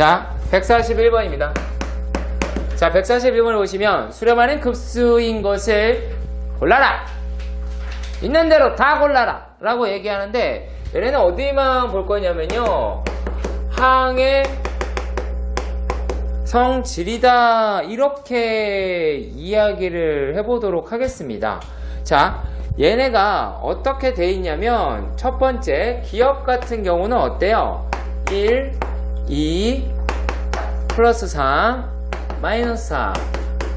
자, 141번입니다. 자, 141번을 보시면 수렴하는 급수인 것을 골라라. 있는 대로 다 골라라 라고 얘기하는데, 얘네는 어디만 볼 거냐면요, 항의 성질이다, 이렇게 이야기를 해보도록 하겠습니다. 자, 얘네가 어떻게 돼 있냐면, 첫 번째 기억 같은 경우는 어때요? 1, 2, 플러스 3, 마이너스 4,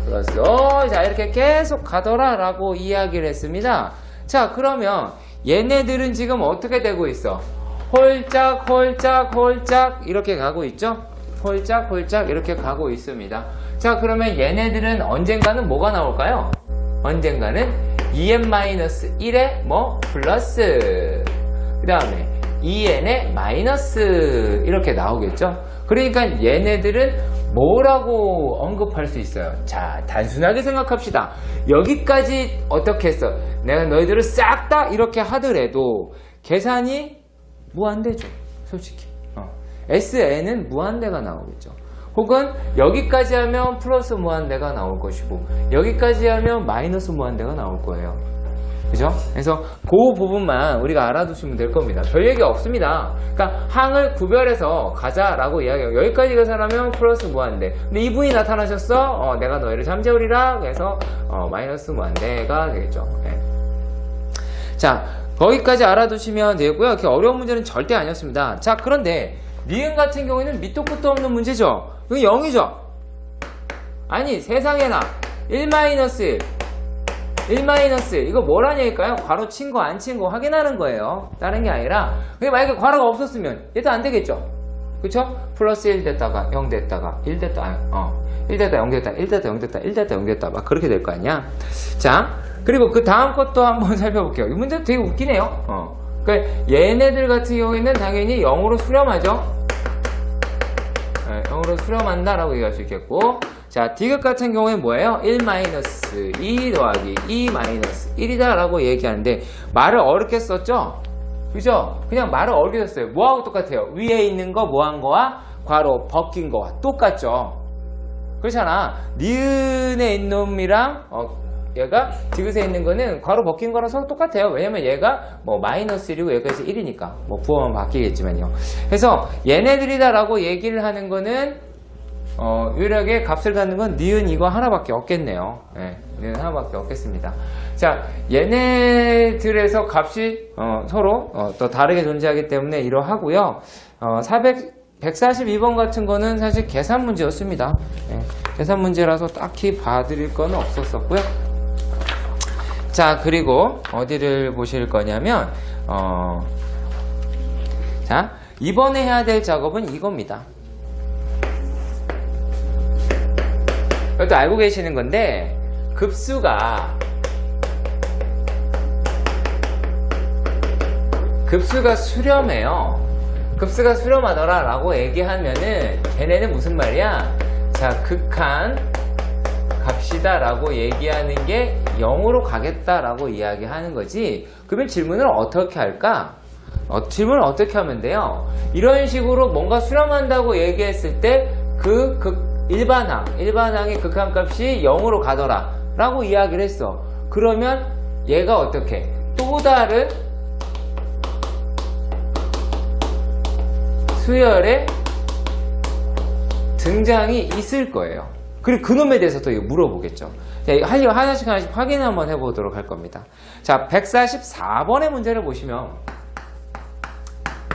플러스 5. 자, 이렇게 계속 가더라 라고 이야기를 했습니다. 자, 그러면 얘네들은 지금 어떻게 되고 있어? 홀짝 홀짝 홀짝 이렇게 가고 있죠? 홀짝 홀짝 이렇게 가고 있습니다. 자, 그러면 얘네들은 언젠가는 뭐가 나올까요? 언젠가는 2n-1에 뭐 플러스, 그 다음에 2n에 마이너스 이렇게 나오겠죠? 그러니까 얘네들은 뭐라고 언급할 수 있어요? 자, 단순하게 생각합시다. 여기까지 어떻게 했어? 내가 너희들을 싹 다 이렇게 하더라도 계산이 무한대죠, 솔직히. SN은 무한대가 나오겠죠. 혹은 여기까지 하면 플러스 무한대가 나올 것이고, 여기까지 하면 마이너스 무한대가 나올 거예요. 그죠? 그래서 그 부분만 우리가 알아두시면 될 겁니다. 별 얘기 없습니다. 그러니까 항을 구별해서 가자라고 이야기해요. 여기까지 계산하면 플러스 무한대. 근데 이분이 나타나셨어? 내가 너희를 잠재우리라. 그래서 마이너스 무한대가 되겠죠. 네. 자, 거기까지 알아두시면 되고요. 이렇게 어려운 문제는 절대 아니었습니다. 자, 그런데 니은 같은 경우에는 밑도 끝도 없는 문제죠. 이거 0이죠. 아니, 세상에나 1-1 1-1 이거 뭐라는 얘기일까요? 괄호 친 거 안 친 거 확인하는 거예요. 다른 게 아니라, 근데 만약에 괄호가 없었으면 얘도 안 되겠죠. 그쵸? 플러스 1 됐다가 0 됐다가 1 됐다, 1 됐다 0 됐다 1 됐다 0 됐다 1 됐다 0 됐다 막 그렇게 될 거 아니야. 자, 그리고 그 다음 것도 한번 살펴볼게요. 이 문제도 되게 웃기네요. 그러니까 얘네들 같은 경우에는 당연히 0으로 수렴하죠. 네, 0으로 수렴한다라고 얘기할 수 있겠고, 자, 디귿 같은 경우에는 뭐예요? 1-2 더하기 2-1이다 라고 얘기하는데, 말을 어렵게 썼죠? 그죠? 그냥 말을 어렵게 썼어요. 뭐하고 똑같아요? 위에 있는 거 뭐한 거와 괄호 벗긴 거와 똑같죠? 그렇잖아. 니은에 있는 놈이랑 얘가 디귿에 있는 거는 괄호 벗긴 거랑 서로 똑같아요. 왜냐면 얘가 뭐 마이너스 1이고 얘가 1이니까 뭐 부호만 바뀌겠지만요. 그래서 얘네들이다 라고 얘기를 하는 거는 유일하게 값을 갖는 건 니은 이거 하나밖에 없겠네요. 네, 니은 하나밖에 없겠습니다. 자, 얘네들에서 값이 서로 또 다르게 존재하기 때문에 이러하고요. 142번 같은 거는 사실 계산 문제였습니다. 네, 계산 문제라서 딱히 봐드릴 건 없었었고요. 자, 그리고 어디를 보실 거냐면 자, 이번에 해야 될 작업은 이겁니다. 이것도 알고 계시는 건데, 급수가 수렴해요. 급수가 수렴하더라 라고 얘기하면은 걔네는 무슨 말이야? 자, 극한 값이다 라고 얘기하는 게 0으로 가겠다 라고 이야기하는 거지. 그러면 질문을 어떻게 할까? 질문을 어떻게 하면 돼요? 이런 식으로 뭔가 수렴한다고 얘기했을 때 일반항의 극한값이 0으로 가더라 라고 이야기를 했어. 그러면 얘가 어떻게? 또 다른 수열의 등장이 있을 거예요. 그리고 그놈에 대해서 또 물어보겠죠. 하나씩 확인 한번 해보도록 할 겁니다. 자, 144번의 문제를 보시면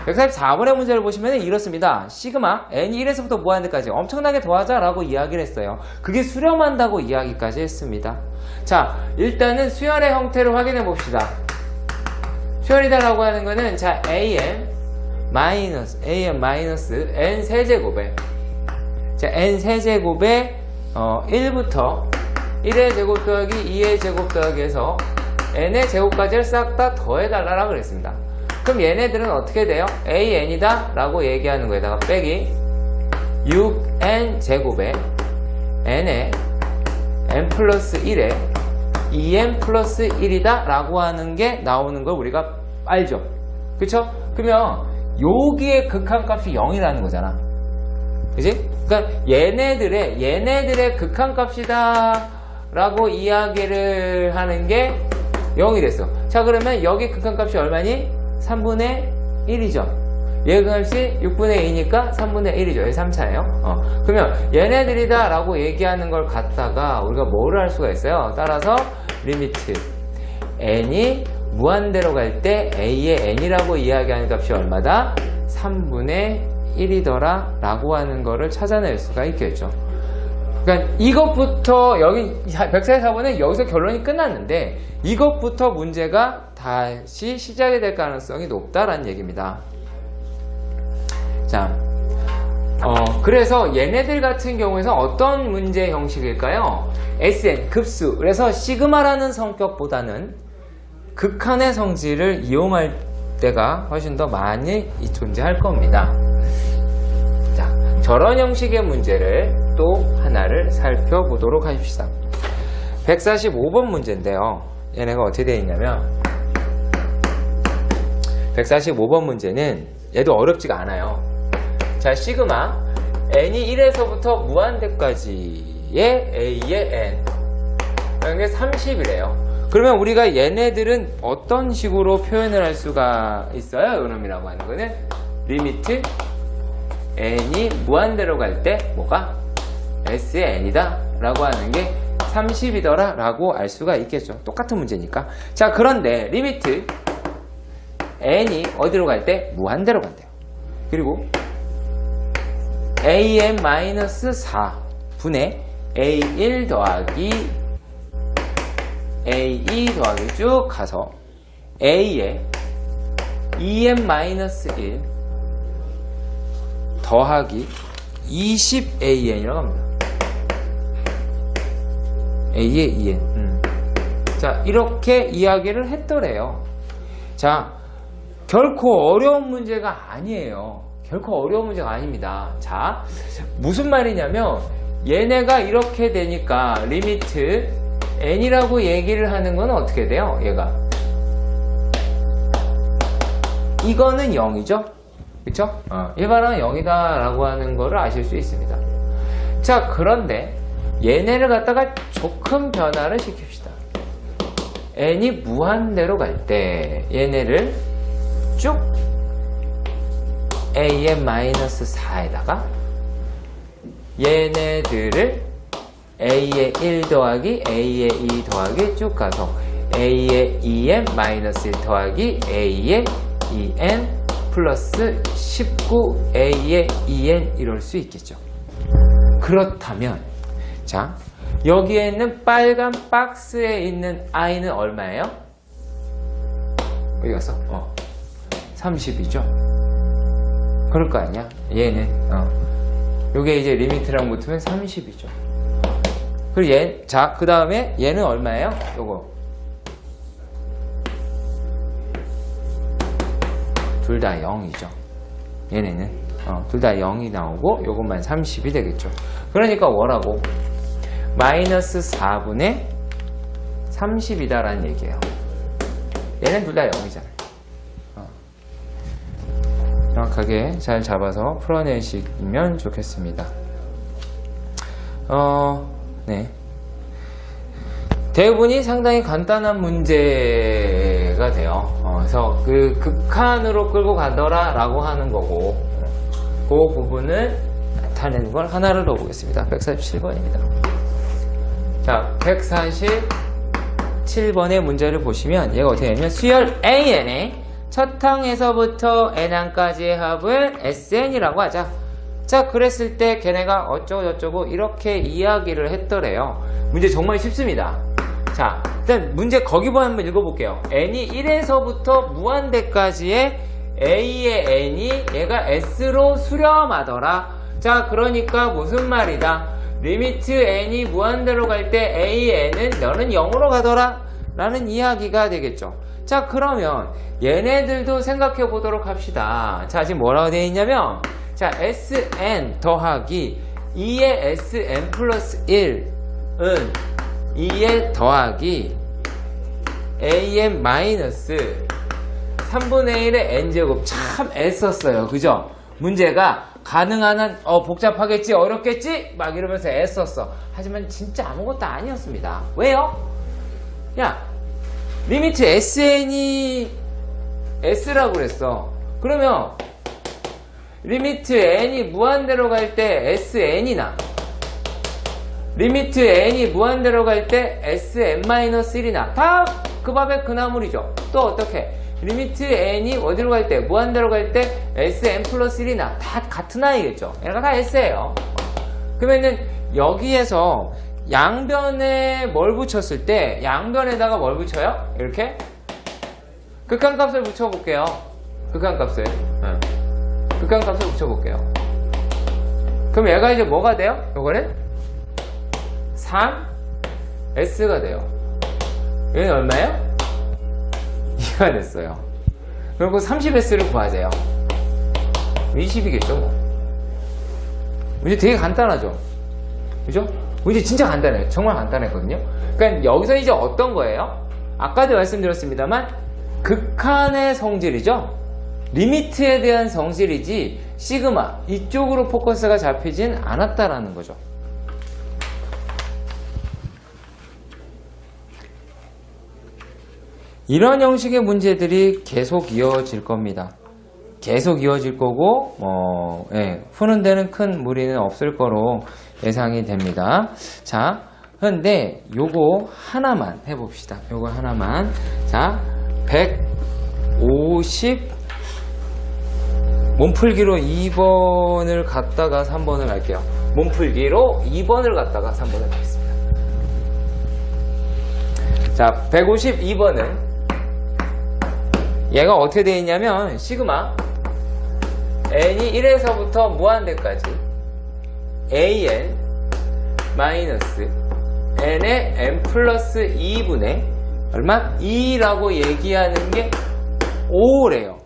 144번의 문제를 보시면 이렇습니다. 시그마 n이 1에서부터 무한대까지 엄청나게 더하자 라고 이야기를 했어요. 그게 수렴한다고 이야기까지 했습니다. 자, 일단은 수열의 형태를 확인해 봅시다. 수열이다 라고 하는 거는 자, an 마이너스 n 세제곱에 자, n 세제곱에 1부터 1의 제곱 더하기 2의 제곱 더하기 해서 n의 제곱까지를 싹 다 더해달라고 그랬습니다. 그럼 얘네들은 어떻게 돼요? an이다 라고 얘기하는 거에다가 빼기 6n 제곱에 n에 n 플러스 1에 2n 플러스 1이다 라고 하는 게 나오는 걸 우리가 알죠? 그쵸? 그러면 여기에 극한값이 0이라는 거잖아. 그지? 그러니까 얘네들의 극한값이다 라고 이야기를 하는 게 0이 됐어. 자, 그러면 여기 극한값이 얼마니? 3분의 1이죠. 얘 극한값이 6분의 2니까 3분의 1이죠. 얘 3차예요. 그러면 얘네들이다 라고 얘기하는 걸 갖다가 우리가 뭐를 할 수가 있어요? 따라서 리미트 n이 무한대로 갈 때 a의 n이라고 이야기하는 값이 얼마다? 3분의 1이더라 라고 하는 거를 찾아낼 수가 있겠죠. 그러니까 이것부터 여기 144번은 여기서 결론이 끝났는데 이것부터 문제가 다시 시작이 될 가능성이 높다라는 얘기입니다. 자, 그래서 얘네들 같은 경우에는 어떤 문제 형식일까요? SN, 급수. 그래서 시그마라는 성격보다는 극한의 성질을 이용할 때가 훨씬 더 많이 존재할 겁니다. 자, 저런 형식의 문제를 또 하나를 살펴보도록 하십시다. 145번 문제인데요. 얘네가 어떻게 되어 있냐면 145번 문제는 얘도 어렵지가 않아요. 자, 시그마 n이 1에서부터 무한대까지의 a의 n 이게 30이래요. 그러면 우리가 얘네들은 어떤 식으로 표현을 할 수가 있어요? 요놈이라고 하는 거는 리미트 n이 무한대로 갈 때 뭐가? s의 n이다 라고 하는 게 30이더라 라고 알 수가 있겠죠. 똑같은 문제니까. 자, 그런데 리미트 n이 어디로 갈 때? 무한대로 간대요. 그리고 an-4분의 a1 더하기 a2 더하기 쭉 가서 a에 en-1 더하기 20an이라고 합니다. a의 2n. 자, 이렇게 이야기를 했더래요. 자, 결코 어려운 문제가 아니에요. 결코 어려운 문제가 아닙니다. 자, 무슨 말이냐면 얘네가 이렇게 되니까 리미트 n이라고 얘기를 하는 건 어떻게 돼요? 얘가 이거는 0이죠? 그쵸? 일반은 0이다 라고 하는 거를 아실 수 있습니다. 자, 그런데 얘네를 갖다가 조금 변화를 시킵시다. n이 무한대로 갈 때 얘네를 쭉 an-4에다가 얘네들을 a의 1 더하기 a의 2 더하기 쭉 가서 a의 2n-1 더하기 a의 2n 플러스 19a의 2n 이럴 수 있겠죠. 그렇다면 자, 여기에 있는 빨간 박스에 있는 i는 얼마예요? 어디 갔어? 30이죠. 그럴 거 아니야? 얘는 요게 이제 리미트랑 붙으면 30이죠. 그리고 얘, 자, 그 다음에 얘는 얼마예요? 요거 둘 다 0이죠. 얘네는 둘 다 0이 나오고 요것만 30이 되겠죠. 그러니까 뭐라고? 마이너스 4분의 30이다 라는 얘기예요. 얘는 둘 다 0이잖아요. 정확하게 잘 잡아서 풀어내시면 좋겠습니다. 네. 대부분이 상당히 간단한 문제가 돼요. 그래서 그 극한으로 끌고 가더라 라고 하는 거고, 그 부분을 나타내는 걸 하나를 넣어보겠습니다. 147번입니다. 자, 147번의 문제를 보시면 얘가 어떻게 되냐면 수열 AN의 첫 항에서부터 n항까지의 합을 SN이라고 하자. 자, 그랬을 때 걔네가 어쩌고 저쩌고 이렇게 이야기를 했더래요. 문제 정말 쉽습니다. 자, 일단 문제 거기 한번 읽어볼게요. n이 1에서부터 무한대까지의 a의 n이 얘가 s로 수렴하더라. 자, 그러니까 무슨 말이다? 리미트 n이 무한대로 갈 때 a의 n은 너는 0으로 가더라 라는 이야기가 되겠죠. 자, 그러면 얘네들도 생각해 보도록 합시다. 자, 지금 뭐라고 되어 있냐면 자, sn 더하기 2의 sn 플러스 1은 2의 더하기 an 마이너스 3분의 1의 n제곱. 참 애썼어요. 그죠? 문제가 가능한 한 복잡하겠지 어렵겠지 막 이러면서 애썼어. 하지만 진짜 아무것도 아니었습니다. 왜요? 야 리미트 SN이 S라고 그랬어. 그러면 리미트 n이 무한대로 갈 때 SN이나 리미트 n이 무한대로 갈 때 Sn-1이나 다 그 밥의 그 나물이죠. 또 어떻게 리미트 n이 어디로 갈 때 무한대로 갈 때 Sn 플러스 1이나 다 같은 아이겠죠. 얘가 다 S예요. 그러면은 여기에서 양변에 뭘 붙였을 때 양변에다가 뭘 붙여요? 이렇게 극한값을 붙여볼게요. 극한값을 극한값을 붙여볼게요. 그럼 얘가 이제 뭐가 돼요? 요거는 3S가 돼요. 얘는 얼마예요? 2가 됐어요. 그리고 30S를 구하세요. 20이겠죠 뭐. 이제 되게 간단하죠. 그죠? 이제 진짜 간단해요. 정말 간단했거든요. 그러니까 여기서 이제 어떤 거예요? 아까도 말씀드렸습니다만 극한의 성질이죠. 리미트에 대한 성질이지 시그마 이쪽으로 포커스가 잡히진 않았다라는 거죠. 이런 형식의 문제들이 계속 이어질 겁니다. 계속 이어질 거고 푸는 데는 큰 무리는 없을 거로 예상이 됩니다. 자, 근데 요거 하나만 해봅시다. 요거 하나만. 자, 150 몸풀기로 2번을 갔다가 3번을 갈게요. 몸풀기로 2번을 갔다가 3번을 가겠습니다. 자, 152번은 얘가 어떻게 되어 있냐면 시그마 n이 1에서부터 무한대까지 an 마이너스 n의 n 플러스 2분의 얼마? 2라고 얘기하는 게 5래요.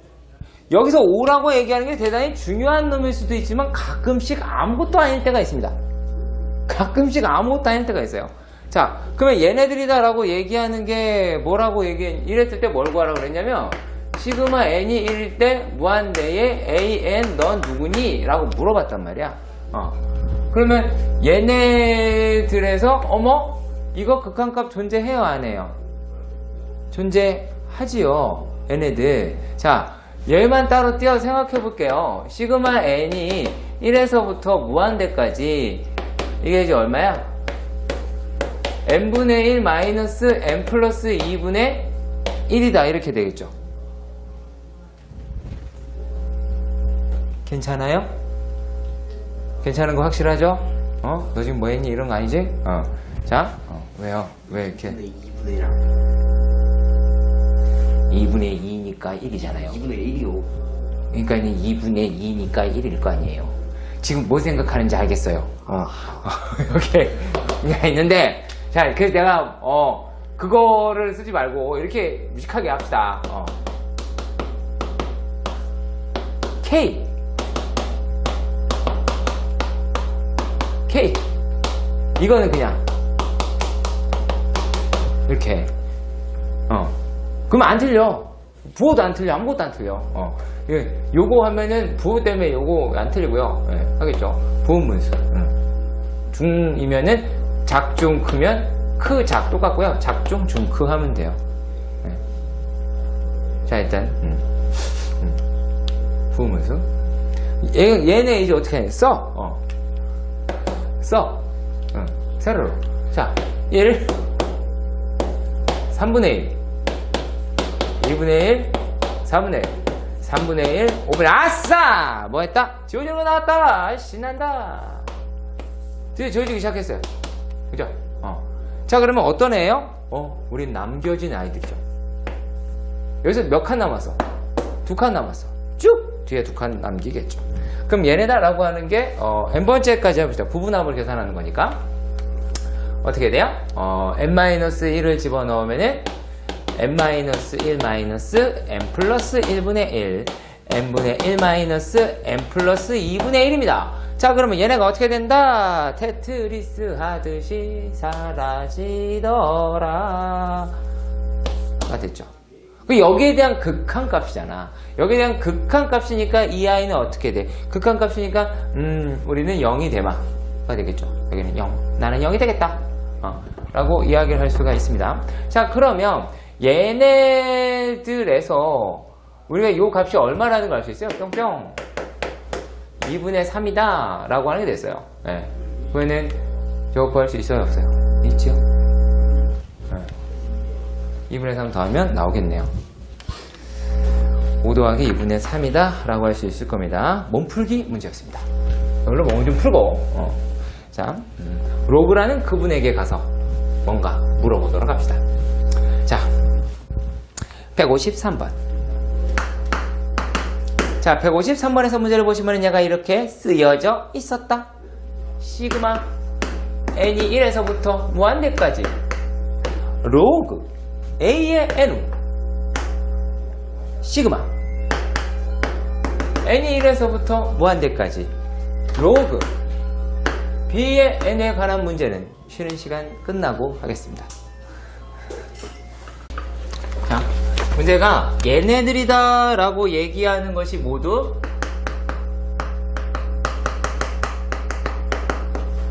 여기서 5라고 얘기하는 게 대단히 중요한 놈일 수도 있지만 가끔씩 아무것도 아닐 때가 있습니다. 가끔씩 아무것도 아닐 때가 있어요. 자, 그러면 얘네들이다 라고 얘기하는 게 뭐라고 이랬을 때 뭘 구하라고 그랬냐면 시그마 n이 1일 때 무한대에 an 넌 누구니? 라고 물어봤단 말이야. 그러면 얘네들에서 어머? 이거 극한값 존재해요? 안 해요? 존재하지요. 얘네들. 자, 얘만 따로 띄어 생각해 볼게요. 시그마 n이 1에서부터 무한대까지 이게 이제 얼마야? n분의 1 마이너스 n 플러스 2분의 1이다 이렇게 되겠죠. 괜찮아요? 괜찮은 거 확실하죠? 너 지금 뭐 했니? 이런 거 아니지? 자, 왜요? 왜 이렇게? 2분의 1이랑 2분의 2니까 1이잖아요. 2분의 1이요. 그러니까 2분의 2니까 1일 거 아니에요. 지금 뭐 생각하는지 알겠어요. 이렇게 있는데, 자, 그래서 내가 그거를 쓰지 말고 이렇게 무식하게 합시다. K 이거는 그냥 이렇게 그러면 안 틀려. 부호도 안 틀려. 아무것도 안 틀려. 요거 하면은 부호 때문에 요거 안 틀리고요. 하겠죠. 부호문수. 중이면은 작중 크면 크 작 똑같고요. 작중 중 크 하면 돼요. 자, 일단 부호문수. 얘네 이제 어떻게 해? 써. 세로로. 자, 얘를 3분의 1 2분의 1 4분의 1 3분의 1 5분의 아싸! 뭐 했다? 지워지는 거 나왔다. 신난다. 드디어 지워지기 시작했어요. 그죠? 자, 그러면 어떤 애예요? 우린 남겨진 아이들이죠. 여기서 몇 칸 남았어? 2칸 남았어. 쭉 뒤에 2칸 남기겠죠. 그럼 얘네다라고 하는 게 n번째까지 해봅시다. 부분합을 계산하는 거니까 어떻게 돼요? n-1을 집어넣으면은 n-1 마이너스 n 플러스 1분의 1 n분의 1 마이너스 n 플러스 2분의 1입니다. 자, 그러면 얘네가 어떻게 된다? 테트리스 하듯이 사라지더라 가 됐죠. 여기에 대한 극한값이잖아. 여기에 대한 극한값이니까 이 i는 어떻게 돼? 극한값이니까 우리는 0이 대마가 되겠죠. 여기는 0. 나는 0이 되겠다. 라고 이야기를 할 수가 있습니다. 자, 그러면 얘네들에서 우리가 이 값이 얼마라는 걸 알 수 있어요? 뿅뿅. 2분의 3이다 라고 하는 게 됐어요. 네. 그러면은 저거 구할 수 있어요? 없어요? 있죠? 네. 2분의 3 더하면 나오겠네요. 5 더하기 2분의 3이다 라고 할 수 있을 겁니다. 몸풀기 문제였습니다. 이걸로 몸을 좀 풀고 자, 로그라는 그분에게 가서 뭔가 물어보도록 합시다. 자, 153번. 자, 153번에서 문제를 보시면 얘가 이렇게 쓰여져 있었다. 시그마 n이 1에서부터 무한대까지 로그 a의 n 시그마 n이 1에서부터 무한대까지 로그 b의 n에 관한 문제는 쉬는 시간 끝나고 하겠습니다. 자, 문제가 얘네들이다 라고 얘기하는 것이 모두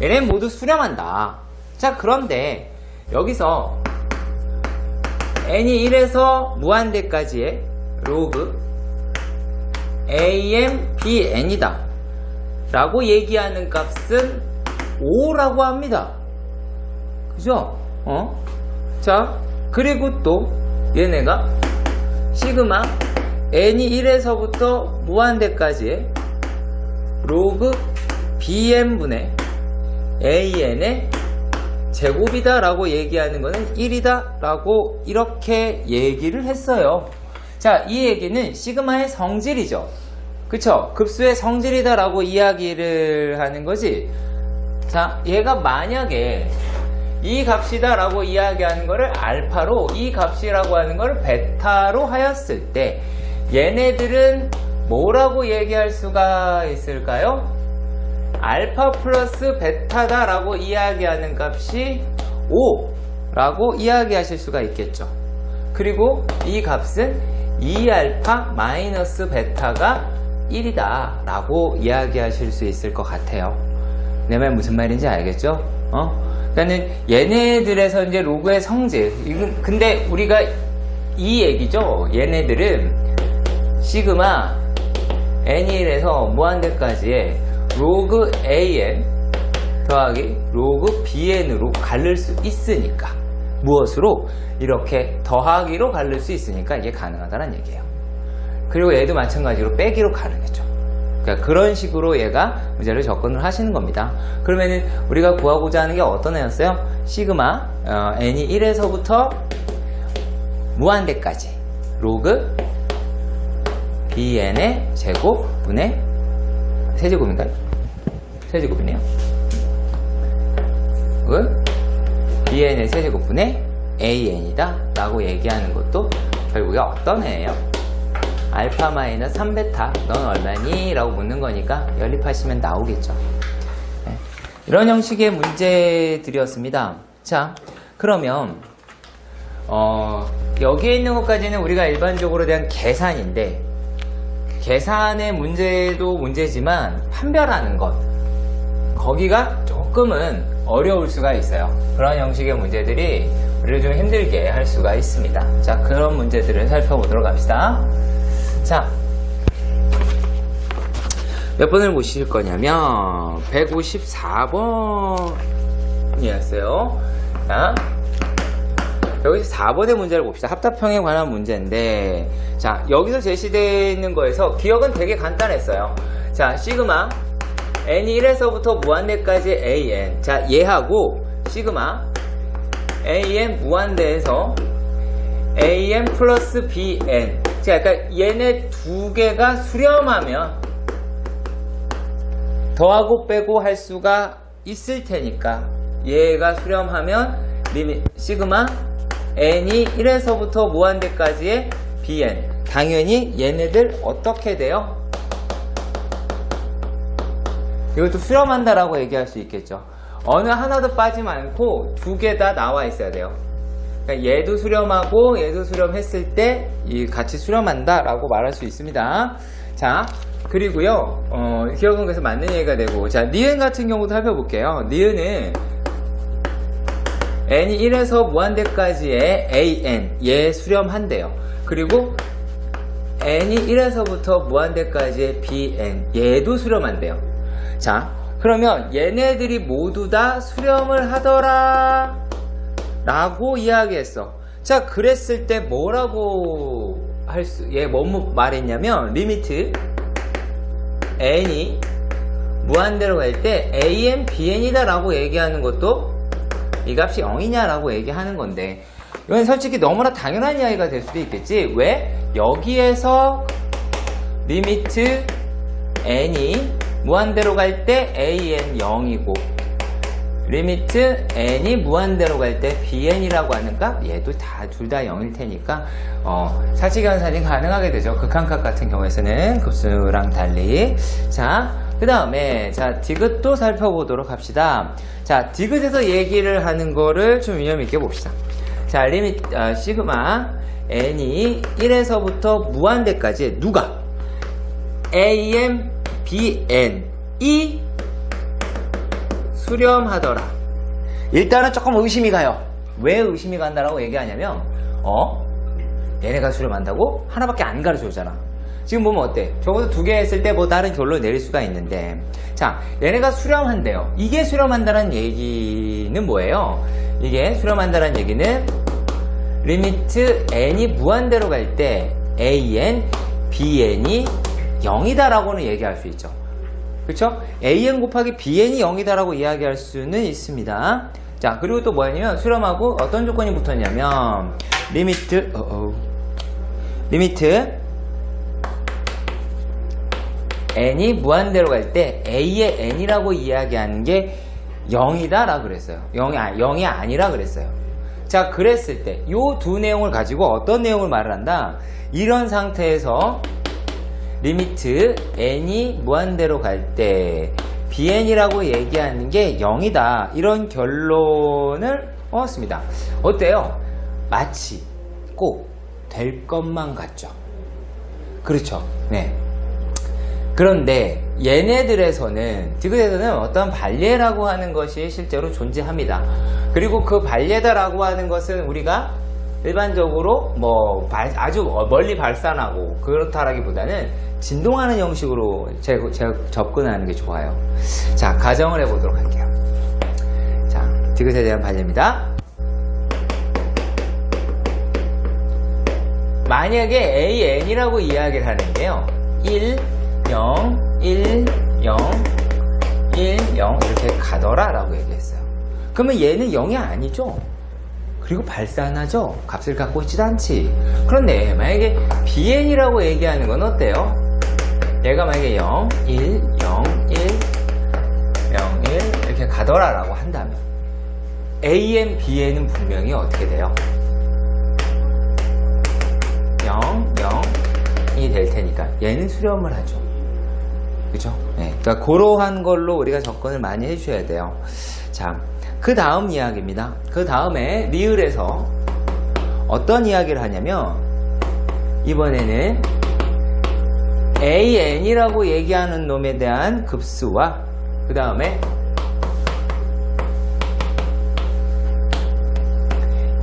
얘네는 모두 수렴한다. 자, 그런데 여기서 n이 1에서 무한대까지의 로그 am bn이다 라고 얘기하는 값은 5라고 합니다. 그죠? 자, 그리고 또 얘네가 시그마 n이 1에서부터 무한대까지의 로그 bn분의 an의 제곱이다 라고 얘기하는 거는 1이다 라고 이렇게 얘기를 했어요. 자, 이 얘기는 시그마의 성질이죠. 그쵸? 급수의 성질이다 라고 이야기를 하는 거지. 자, 얘가 만약에 이 값이다 라고 이야기하는 거를 알파로, 이 값이라고 하는 거를 베타로 하였을 때 얘네들은 뭐라고 얘기할 수가 있을까요? 알파 플러스 베타다 라고 이야기하는 값이 5 라고 이야기하실 수가 있겠죠. 그리고 이 값은 2알파 마이너스 베타가 1이다 라고 이야기하실 수 있을 것 같아요. 내 말 무슨 말인지 알겠죠? 그러니까는 얘네들에서 이제 로그의 성질, 근데 우리가 이 얘기죠. 얘네들은 시그마 n이 1에서 무한대까지의 로그 an 더하기 로그 bn으로 갈릴 수 있으니까, 무엇으로? 이렇게 더하기로 갈릴 수 있으니까 이게 가능하다는 얘기예요. 그리고 얘도 마찬가지로 빼기로 가능했죠. 그러니까 그런 식으로 얘가 문제를 접근을 하시는 겁니다. 그러면은 우리가 구하고자 하는 게 어떤 애였어요? 시그마 n이 1에서부터 무한대까지 로그 bn의 제곱분의 세제곱인가요? 세제곱이네요. bn의 세제곱분의 an이다 라고 얘기하는 것도 결국에 어떤 애예요? 알파 마이너스 3베타 넌 얼마니? 라고 묻는 거니까 연립하시면 나오겠죠. 네. 이런 형식의 문제들이었습니다. 자, 그러면 여기에 있는 것까지는 우리가 일반적으로 대한 계산인데, 계산의 문제도 문제지만 판별하는 것, 거기가 조금은 어려울 수가 있어요. 그런 형식의 문제들이 우리를 좀 힘들게 할 수가 있습니다. 자, 그런 문제들을 살펴보도록 합시다. 자, 몇 번을 보실 거냐면 154번이었어요. 자, 154번의 문제를 봅시다. 합답형에 관한 문제인데, 자, 여기서 제시되어 있는 거에서 기억은 되게 간단했어요. 자, 시그마 n이 1에서부터 무한대까지 an. 자, 얘하고 시그마 an 무한대에서 an 플러스 bn. 자, 그러니까 얘네 두 개가 수렴하면 더하고 빼고 할 수가 있을 테니까, 얘가 수렴하면 시그마 n이 1에서부터 무한대까지의 bn. 당연히 얘네들 어떻게 돼요? 이것도 수렴한다라고 얘기할 수 있겠죠. 어느 하나도 빠지지 않고 두 개 다 나와 있어야 돼요. 그러니까 얘도 수렴하고 얘도 수렴했을 때 같이 수렴한다 라고 말할 수 있습니다. 자, 그리고요 기억은 그래서 맞는 얘기가 되고, 자 니은 같은 경우도 살펴볼게요. 니은은 n이 1에서 무한대까지의 an 얘 수렴한대요. 그리고 n이 1에서부터 무한대까지의 bn 얘도 수렴한대요. 자, 그러면 얘네들이 모두 다 수렴을 하더라 라고 이야기했어. 자, 그랬을 때 뭐라고 얘 뭐 말했냐면 리미트 n이 무한대로 갈 때 an, bn이다 라고 얘기하는 것도 이 값이 0이냐 라고 얘기하는 건데, 이건 솔직히 너무나 당연한 이야기가 될 수도 있겠지. 왜? 여기에서 리미트 n이 무한대로 갈 때 an 0이고 리미트 n이 무한대로 갈 때 bn이라고 하는 값, 얘도 둘 다 0일 테니까 사지견산이 가능하게 되죠. 극한값 같은 경우에서는 급수랑 달리. 자, 그 다음에 자 디귿도 살펴보도록 합시다. 자, 디귿에서 얘기를 하는 거를 좀 위험 있게 봅시다. 자, 시그마 n이 1에서부터 무한대까지 누가 am, bn이 수렴하더라. 일단은 조금 의심이 가요. 왜 의심이 간다라고 얘기하냐면 얘네가 수렴한다고? 하나밖에 안 가르쳐주잖아. 지금 보면 어때? 적어도 2개 했을 때 뭐 다른 결론을 내릴 수가 있는데, 자, 얘네가 수렴한대요. 이게 수렴한다는 얘기는 뭐예요? 이게 수렴한다는 얘기는 리미트 n이 무한대로 갈 때 an, bn이 0이다 라고는 얘기할 수 있죠. 그쵸? an 곱하기 bn이 0이다 라고 이야기할 수는 있습니다. 자, 그리고 또 뭐냐면 수렴하고 어떤 조건이 붙었냐면 리미트 n이 무한대로 갈 때 a의 n이라고 이야기하는 게 0이다 라고 그랬어요. 0이 아니라 그랬어요. 자, 그랬을 때 이 두 내용을 가지고 어떤 내용을 말을 한다? 이런 상태에서 리미트 n이 무한대로 갈 때 bn이라고 얘기하는 게 0이다, 이런 결론을 얻었습니다. 어때요? 마치 꼭 될 것만 같죠? 그렇죠? 네. 그런데 얘네들에서는, 디귿에서는 어떤 반례라고 하는 것이 실제로 존재합니다. 그리고 그 반례다라고 하는 것은 우리가 일반적으로 뭐 아주 멀리 발산하고 그렇다라기보다는 진동하는 형식으로 제가 접근하는 게 좋아요. 자, 가정을 해보도록 할게요. 자, 디귿에 대한 반례입니다. 만약에 AN이라고 이야기를 하는 게요, 1, 0, 1, 0, 1, 0 이렇게 가더라 라고 얘기했어요. 그러면 얘는 0이 아니죠? 그리고 발산하죠? 값을 갖고 있지도 않지. 그런데 만약에 BN이라고 얘기하는 건 어때요? 얘가 만약에 0, 1, 0, 1, 0, 1 이렇게 가더라 라고 한다면 AN, BN은 분명히 어떻게 돼요? 0, 0이 될 테니까 얘는 수렴을 하죠. 그죠? 네. 그러니까 그러한 걸로 우리가 접근을 많이 해주셔야 돼요. 자, 그 다음 이야기입니다. 그 다음에 리을에서 어떤 이야기를 하냐면 이번에는 AN이라고 얘기하는 놈에 대한 급수와 그 다음에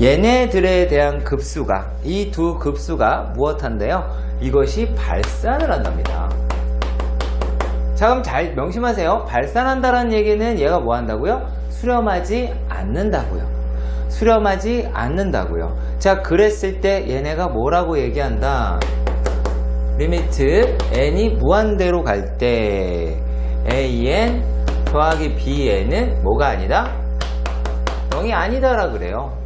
얘네들에 대한 급수가, 이 두 급수가 무엇한데요? 이것이 발산을 한답니다. 자, 그럼 잘 명심하세요. 발산한다는 얘기는 얘가 뭐 한다고요? 수렴하지 않는다고요. 수렴하지 않는다고요. 자, 그랬을 때 얘네가 뭐라고 얘기한다? 리미트 n이 무한대로 갈 때 an 더하기 bn은 뭐가 아니다? 0이 아니다라 그래요.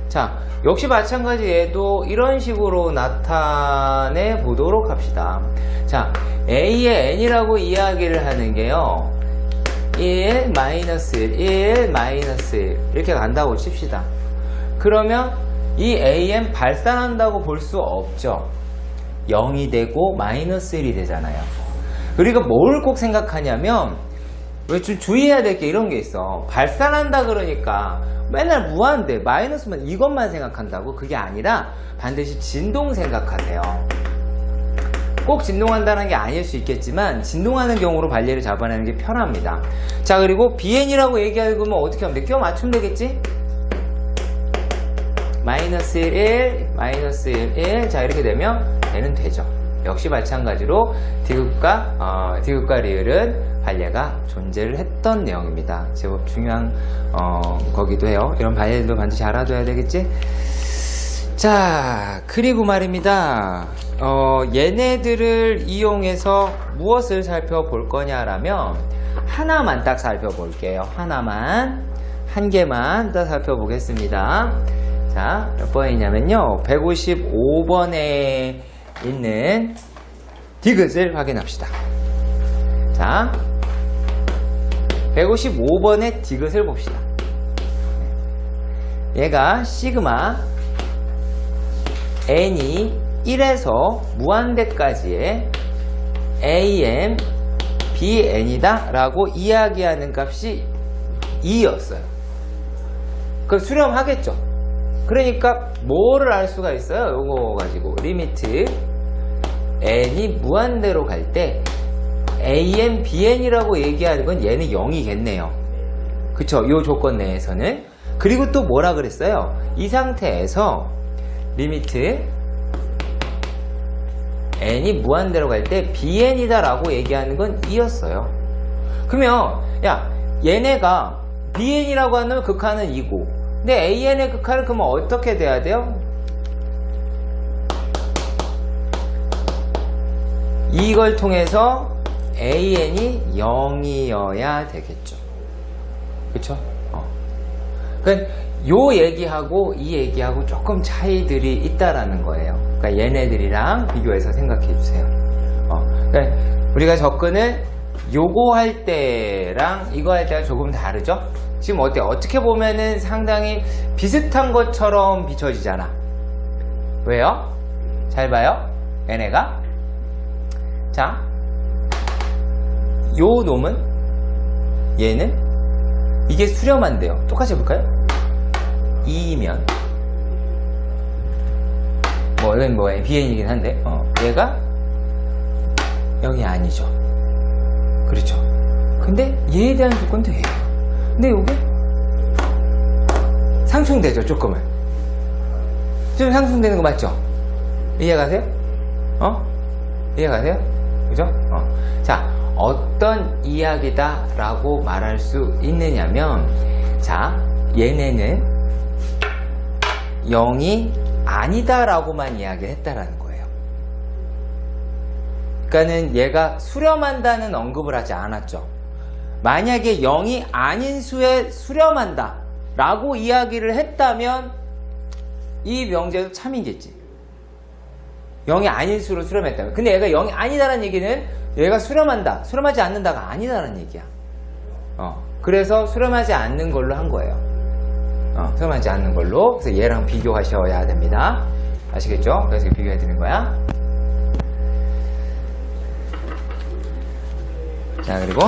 자, 역시 마찬가지 얘도 이런 식으로 나타내 보도록 합시다. 자, a의 n이라고 이야기를 하는 게요, 1, 마이너스 1, 1, 마이너스 1 이렇게 간다고 칩시다. 그러면 이 an 발산한다고 볼 수 없죠. 0이 되고 마이너스 1이 되잖아요. 그리고 뭘 꼭 생각하냐면, 왜 좀 주의해야 될 게 이런 게 있어. 발산한다 그러니까 맨날 무한대, 마이너스만 이것만 생각한다고? 그게 아니라 반드시 진동 생각하세요. 꼭 진동한다는 게 아닐 수 있겠지만 진동하는 경우로 발리를 잡아내는 게 편합니다. 자, 그리고 BN이라고 얘기하면 어떻게 하면 돼? 끼워 맞추면 되겠지? 마이너스 1, 마이너스 1, 1. 자, 이렇게 되면 얘는 되죠. 역시 마찬가지로 디귿과 리을은 발리가 존재를 했던 내용입니다. 제법 중요한 거기도 해요. 이런 발리도 반드시 알아둬야 되겠지? 자, 그리고 말입니다. 얘네들을 이용해서 무엇을 살펴볼 거냐라면 하나만 딱 살펴볼게요. 하나만, 한 개만 딱 살펴보겠습니다. 자, 몇 번이냐면요, 155번에 있는 디귿을 확인합시다. 자, 155번의 디귿을 봅시다. 얘가 시그마 n이 1에서 무한대까지의 am bn이다 라고 이야기하는 값이 2였어요. 그럼 수렴하겠죠. 그러니까 뭐를 알 수가 있어요? 요거 가지고 리미트 n이 무한대로 갈 때 am bn이라고 얘기하는 건 얘는 0이겠네요. 그쵸? 요 조건 내에서는. 그리고 또 뭐라 그랬어요? 이 상태에서 리미트 n이 무한대로 갈 때 bn이다 라고 얘기하는 건 2였어요. 그러면 야, 얘네가 bn이라고 하는 극한은 2고 근데 an의 극한은 그러면 어떻게 돼야 돼요? 이걸 통해서 an이 0이어야 되겠죠. 그쵸? 그러니까 요 얘기하고 이 얘기하고 조금 차이들이 있다라는 거예요. 그러니까 얘네들이랑 비교해서 생각해 주세요. 그러니까 우리가 접근을 요거 할 때랑 이거 할 때가 조금 다르죠? 지금 어때요? 어떻게 보면은 상당히 비슷한 것처럼 비춰지잖아. 왜요? 잘 봐요. 얘네가. 자, 요 놈은 얘는 이게 수렴한데요. 똑같이 해볼까요? 2면 뭐 이건 뭐 bn이긴 한데 얘가 0이 아니죠. 그렇죠. 근데 얘에 대한 조건도 해요. 근데 요게 상충되죠. 조금은 좀 상충되는 거 맞죠? 이해가세요? 이해가세요? 그죠? 자, 어떤 이야기다 라고 말할 수 있느냐면, 자, 얘네는 0이 아니다 라고만 이야기를 했다라는 거예요. 그러니까는 얘가 수렴한다는 언급을 하지 않았죠. 만약에 0이 아닌 수에 수렴한다 라고 이야기를 했다면 이 명제도 참이겠지. 0이 아닌 수로 수렴했다면. 근데 얘가 0이 아니다라는 얘기는 얘가 수렴한다, 수렴하지 않는다가 아니다라는 얘기야. 그래서 수렴하지 않는 걸로 한 거예요. 수렴하지 않는 걸로. 그래서 얘랑 비교하셔야 됩니다. 아시겠죠? 그래서 비교해 드린 거야. 자, 그리고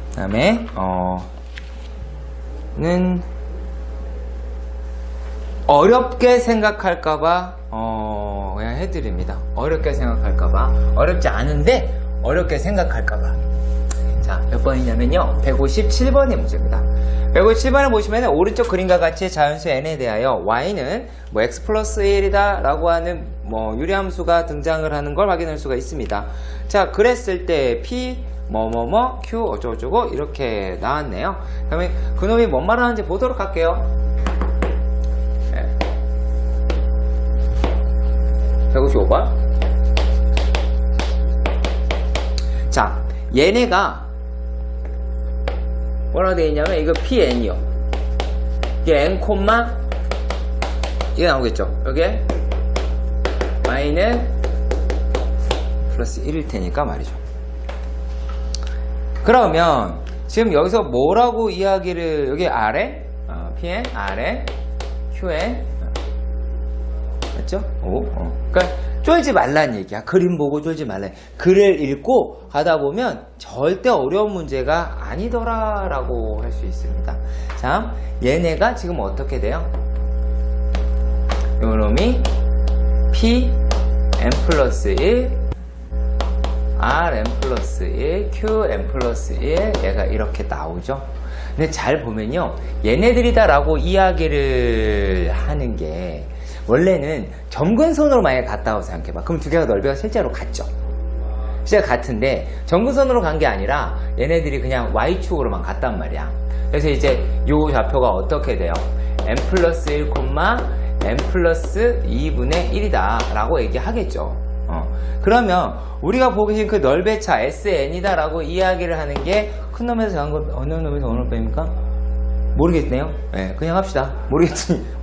그 다음에 는 어렵게 생각할까봐 그냥 해드립니다. 어렵게 생각할까봐. 어렵지 않은데 어렵게 생각할까봐. 자, 몇 번이냐면요, 157번의 문제입니다. 157번을 보시면 오른쪽 그림과 같이 자연수 n에 대하여 y는 뭐 x 플러스 1이다 라고 하는 뭐 유리함수가 등장을 하는 걸 확인할 수가 있습니다. 자, 그랬을 때 p 뭐뭐뭐 q 어쩌고저쩌고 이렇게 나왔네요. 그러면 그놈이 뭔 말하는지 보도록 할게요. 155번. 자, 얘네가 뭐라고 되어 있냐면 이거 pn이요. 이게 n 콤마 이게 나오겠죠. 여기에 y는 플러스 1일 테니까 말이죠. 그러면 지금 여기서 뭐라고 이야기를, 여기 아래 pn 아래 qn 맞죠? 그러니까 쫄지 말란 얘기야. 그림 보고 쫄지 말란. 글을 읽고 가다 보면 절대 어려운 문제가 아니더라라고 할 수 있습니다. 자, 얘네가 지금 어떻게 돼요? 요놈이 P n 플러스 1 R n 플러스 1 Q n 플러스 1 얘가 이렇게 나오죠. 근데 잘 보면요, 얘네들이다 라고 이야기를 하는 게 원래는 점근선으로 만약에 같다고 생각해봐. 그럼 두 개가 넓이가 실제로 같죠. 실제 같은데 점근선으로 간 게 아니라 얘네들이 그냥 Y축으로만 갔단 말이야. 그래서 이제 요 좌표가 어떻게 돼요? n 플러스 1, n 플러스 2분의 1이다 라고 얘기하겠죠. 그러면 우리가 보고 계신 그 넓이의 차 SN이다 라고 이야기를 하는 게 큰 놈에서 작은 거 어느 놈에서 어느 놈 빼입니까? 모르겠네요. 네, 그냥 합시다.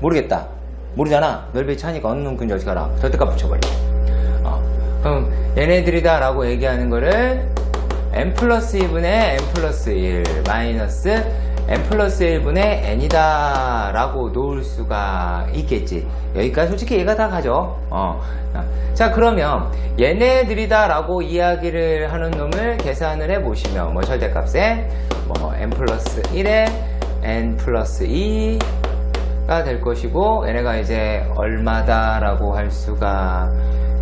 모르겠다. 모르잖아. 넓이의 차니까 어느 놈 큰지 어디 가라. 절대값 붙여버려. 그럼 얘네들이다 라고 얘기하는 거를 n 플러스 2분의 n 플러스 1 마이너스 n 플러스 1분의 n이다 라고 놓을 수가 있겠지. 여기까지 솔직히 얘가 다 가죠. 자, 그러면 얘네들이다 라고 이야기를 하는 놈을 계산을 해보시면 뭐 절대값에 뭐 n 플러스 1에 n 플러스 2가 될 것이고, 얘네가 이제 얼마다 라고 할 수가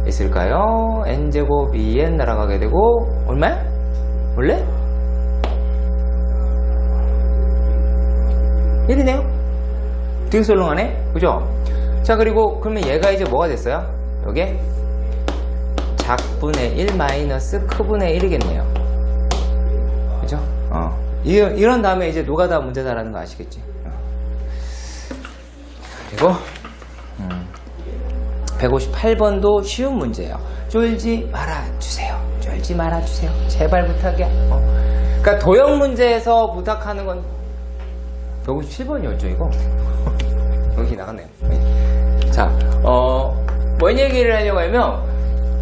있을까요? n제곱 2n 날아가게 되고, 얼마야? 원래? 1이네요? 되게 썰렁하네? 그죠? 자, 그리고 그러면 얘가 이제 뭐가 됐어요? 요게 작분의 1 마이너스 크분의 1이겠네요. 그죠? 이런 다음에 이제 노가다 문제다라는 거 아시겠지? 그리고 158번도 쉬운 문제예요. 쫄지 말아주세요. 쫄지 말아주세요. 제발 부탁이야. 그러니까 도형 문제에서 부탁하는 건 157번이었죠, 이거? 여기 나갔네요. 자, 뭔 얘기를 하려고 하면,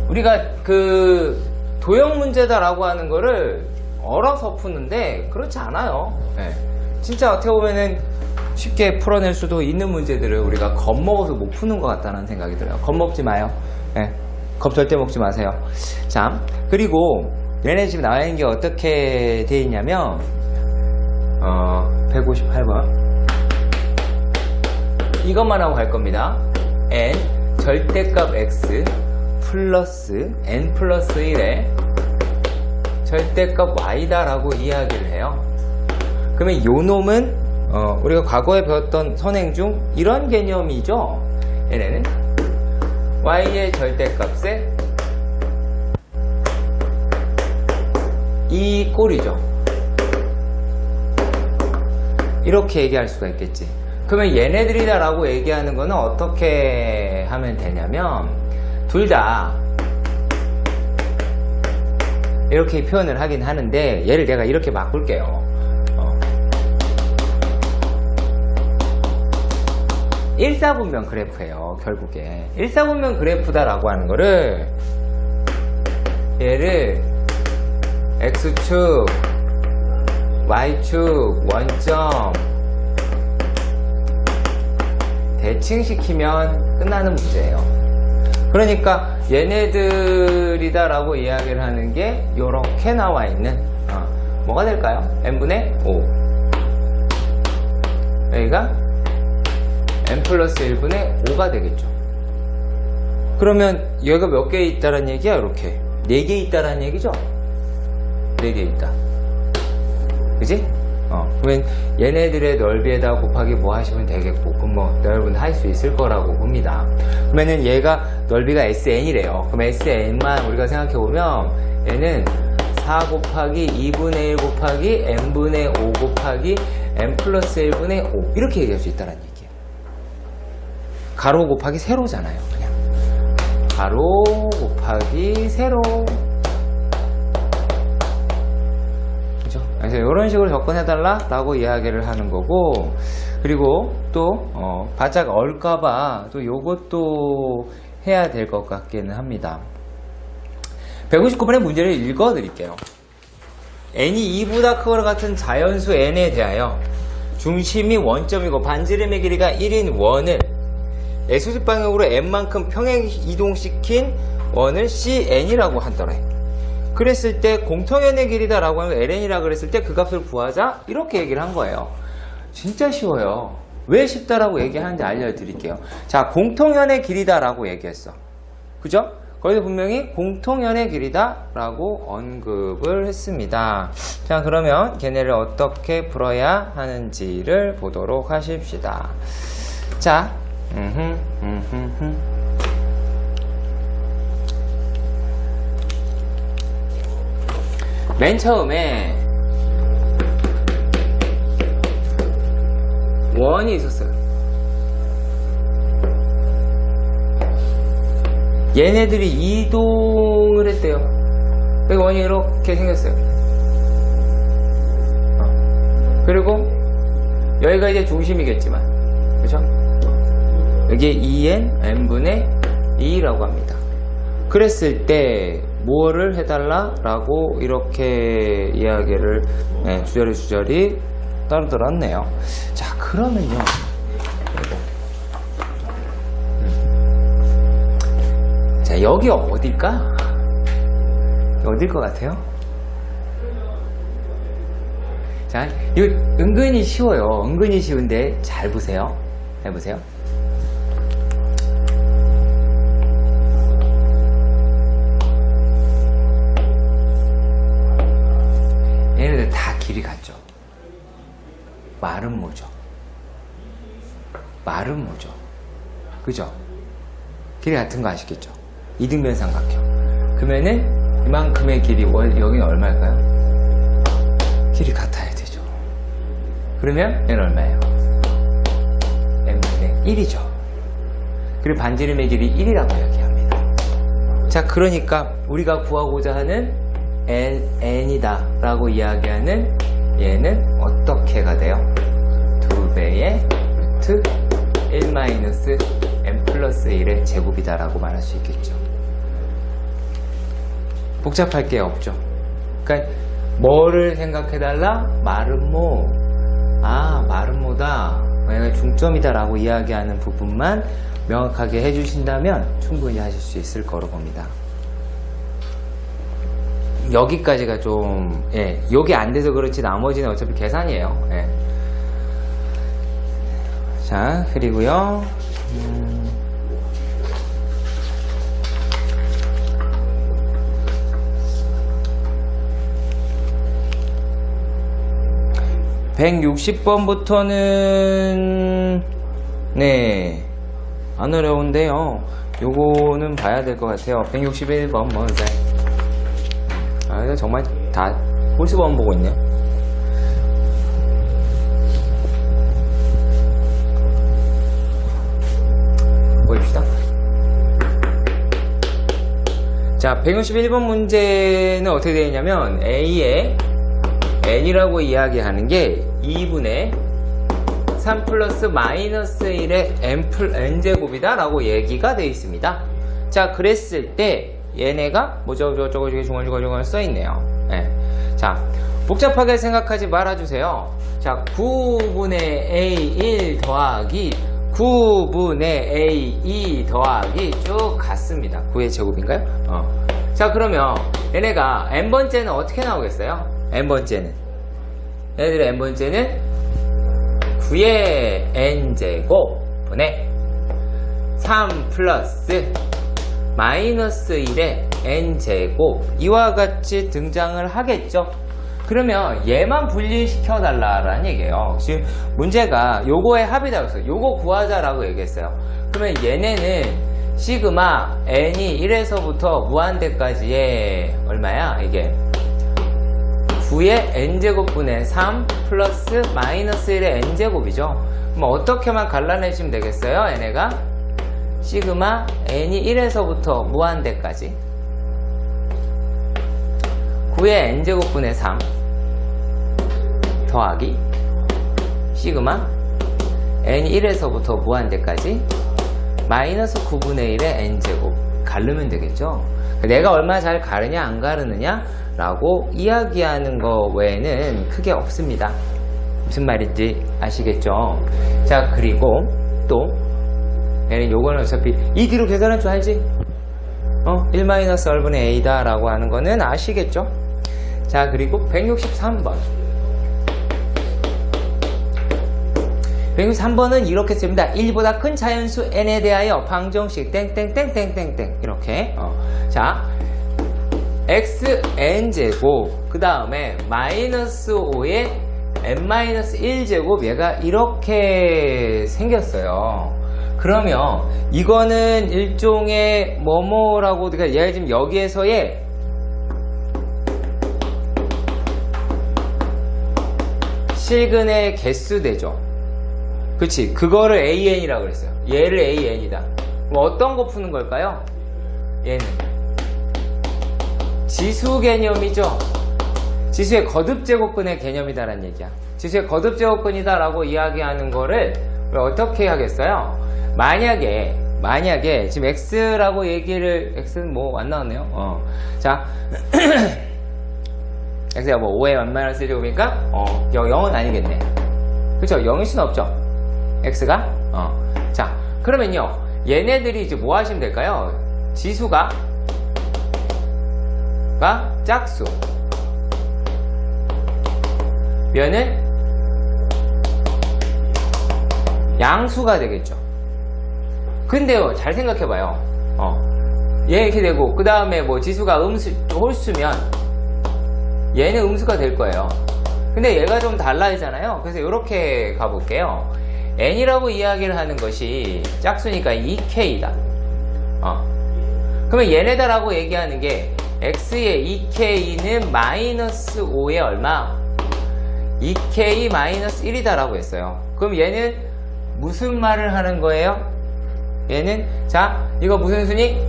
우리가 그 도형 문제다라고 하는 거를 얼어서 푸는데, 그렇지 않아요. 네. 진짜 어떻게 보면은 쉽게 풀어낼 수도 있는 문제들을 우리가 겁먹어서 못 푸는 것 같다는 생각이 들어요. 겁먹지 마요. 네. 겁 절대 먹지 마세요. 자, 그리고 얘네 지금 나와 있는 게 어떻게 돼 있냐면, 158번. 이것만 하고 갈 겁니다. n 절대값 x 플러스 n 플러스 1에 절대값 y다 라고 이야기를 해요. 그러면 요 놈은 우리가 과거에 배웠던 선행 중 이런 개념이죠. 얘네는 y의 절대값에 이 꼴이죠. 이렇게 얘기할 수가 있겠지. 그러면 얘네들이다 라고 얘기하는 거는 어떻게 하면 되냐면, 둘 다 이렇게 표현을 하긴 하는데, 얘를 내가 이렇게 바꿀게요. 1사분면 그래프예요. 결국에 1사분면 그래프다 라고 하는 거를, 얘를 x축 y축 원점 대칭시키면 끝나는 문제예요. 그러니까 얘네들이다 라고 이야기를 하는 게 요렇게 나와 있는 뭐가 될까요? n분의 5, 여기가 n 플러스 1분의 5가 되겠죠. 그러면 여기가 몇 개 있다는 얘기야? 이렇게 4개 있다는 얘기죠? 4개 있다. 그지? 그러면 얘네들의 넓이에다 곱하기 뭐 하시면 되겠고, 그럼 뭐 여러분 할 수 있을 거라고 봅니다. 그러면은 얘가 넓이가 SN이래요. 그럼 SN만 우리가 생각해보면 얘는 4 곱하기 2분의 1 곱하기 n분의 5 곱하기 n 플러스 1분의 5 이렇게 얘기할 수 있다는 얘기예요. 가로 곱하기 세로잖아요. 그냥 가로 곱하기 세로. 그래서 이런 식으로 접근해달라 라고 이야기를 하는 거고, 그리고 또 바짝 얼까봐 또 요것도 해야 될 것 같기는 합니다. 159번의 문제를 읽어 드릴게요. n이 2보다 크거나 같은 자연수 n에 대하여 중심이 원점이고 반지름의 길이가 1인 원을 x축 방향으로 n만큼 평행 이동시킨 원을 CN이라고 하더래. 그랬을 때 공통연의 길이다 라고 하는 거 LN이라 그랬을 때 그 값을 구하자 이렇게 얘기를 한 거예요. 진짜 쉬워요. 왜 쉽다라고 얘기하는지 알려드릴게요. 자, 공통연의 길이다 라고 얘기했어. 그죠? 거기서 분명히 공통연의 길이다 라고 언급을 했습니다. 자, 그러면 걔네를 어떻게 풀어야 하는지를 보도록 하십시다. 자, 맨 처음에 원이 있었어요. 얘네들이 이동을 했대요. 그러니까 원이 이렇게 생겼어요. 그리고 여기가 이제 중심이겠지만, 그죠? 여기에 2n n분의 2라고 합니다. 그랬을 때 뭐를 해달라? 라고 이렇게 이야기를 주저리 떨어들었네요. 자, 그러면요. 자, 여기 어딜까? 어딜 것 같아요? 자, 이거 은근히 쉬워요. 은근히 쉬운데 잘 보세요. 해보세요. 얘네들 다 길이 같죠? 말은 뭐죠? 말은 뭐죠? 그죠? 길이 같은 거 아시겠죠? 이등변 삼각형. 그러면은 이만큼의 길이 여기는 얼마일까요? 길이 같아야 되죠. 그러면 얘는 얼마예요? n분의 1이죠. 그리고 반지름의 길이 1이라고 이야기합니다. 자, 그러니까 우리가 구하고자 하는 n이다 라고 이야기하는 얘는 어떻게가 돼요? 2배의 루트 1-n 플러스 1의 제곱이다 라고 말할 수 있겠죠. 복잡할 게 없죠. 그러니까 뭐를 생각해달라? 마름모. 아, 마름모다. 얘가 중점이다 라고 이야기하는 부분만 명확하게 해주신다면 충분히 하실 수 있을 거로 봅니다. 여기까지가 좀, 여기 안 돼서 그렇지 나머지는 어차피 계산이에요. 자, 그리고요. 160번부터는 안 어려운데요. 요거는 봐야 될 것 같아요. 161번 먼저. 아, 이거 정말 다 홀수번 보고 있네요. 보입시다. 자, 161번 문제는 어떻게 되어 있냐면 A의 n이라고 이야기하는 게 2분의 3 플러스 마이너스 1의 n제곱이다 라고 얘기가 되어 있습니다. 자, 그랬을 때 얘네가 뭐죠? 저거 중얼중얼 써있네요. 자, 복잡하게 생각하지 말아주세요. 자, 9분의 A1 더하기 9분의 A2 더하기 쭉 갔습니다. 9의 제곱인가요? 자, 그러면 얘네가 n번째는 어떻게 나오겠어요? n번째는 얘네들의 n번째는 9의 n제곱 분의 3 플러스 마이너스 1의 n제곱 이와 같이 등장을 하겠죠. 그러면 얘만 분리시켜 달라라는 얘기예요. 지금 문제가 요거의 합이다 그랬어요. 요거 구하자라고 얘기했어요. 그러면 얘네는 시그마 n이 1에서부터 무한대까지의 얼마야? 이게 9의 n제곱분의 3 플러스 마이너스 1의 n제곱이죠. 그럼 어떻게만 갈라내시면 되겠어요? 얘네가 시그마 n이 1에서부터 무한대까지 9의 n제곱분의 3 더하기 시그마 n이 1에서부터 무한대까지 마이너스 9분의 1의 n제곱 가르면 되겠죠. 내가 얼마나 잘 가르냐 안 가르느냐 라고 이야기하는 거 외에는 크게 없습니다. 무슨 말인지 아시겠죠? 자, 그리고 또 얘는 요거는 어차피 이 뒤로 계산할 줄 알지? 1-R분의 A다 라고 하는 거는 아시겠죠? 자, 그리고 163번. 163번은 이렇게 씁니다. 1보다 큰 자연수 n에 대하여 방정식 땡땡땡땡땡땡 이렇게. 자, xn제곱 그 다음에 마이너스 5의 n-1제곱 얘가 이렇게 생겼어요. 그러면 이거는 일종의 뭐뭐라고 그러니까 얘가 지금 여기에서의 실근의 개수 되죠. 그치? 그거를 an이라고 그랬어요. 얘를 an이다. 그럼 어떤 거 푸는 걸까요? 얘는 지수 개념이죠. 지수의 거듭제곱근의 개념이다라는 얘기야. 지수의 거듭제곱근이다라고 이야기하는 거를 어떻게 하겠어요? 만약에 지금 x라고 얘기를 x는 뭐 안 나왔네요. 자 x가 뭐 5의 1-1제곱이니까 0은 아니겠네. 그쵸? 0일 수는 없죠. x가 자 그러면요 얘네들이 이제 뭐 하시면 될까요? 지수가 짝수 면은 양수가 되겠죠. 근데요 잘 생각해봐요. 얘 이렇게 되고 그 다음에 뭐 지수가 홀수면 얘는 음수가 될 거예요. 근데 얘가 좀 달라지잖아요. 그래서 이렇게 가볼게요. n이라고 이야기를 하는 것이 짝수니까 2k다. 그러면 얘네다라고 얘기하는 게 x의 2k는 마이너스 5의 얼마? 2k 마이너스 1이다 라고 했어요. 그럼 얘는 무슨 말을 하는 거예요? 얘는 자 이거 무슨 수니?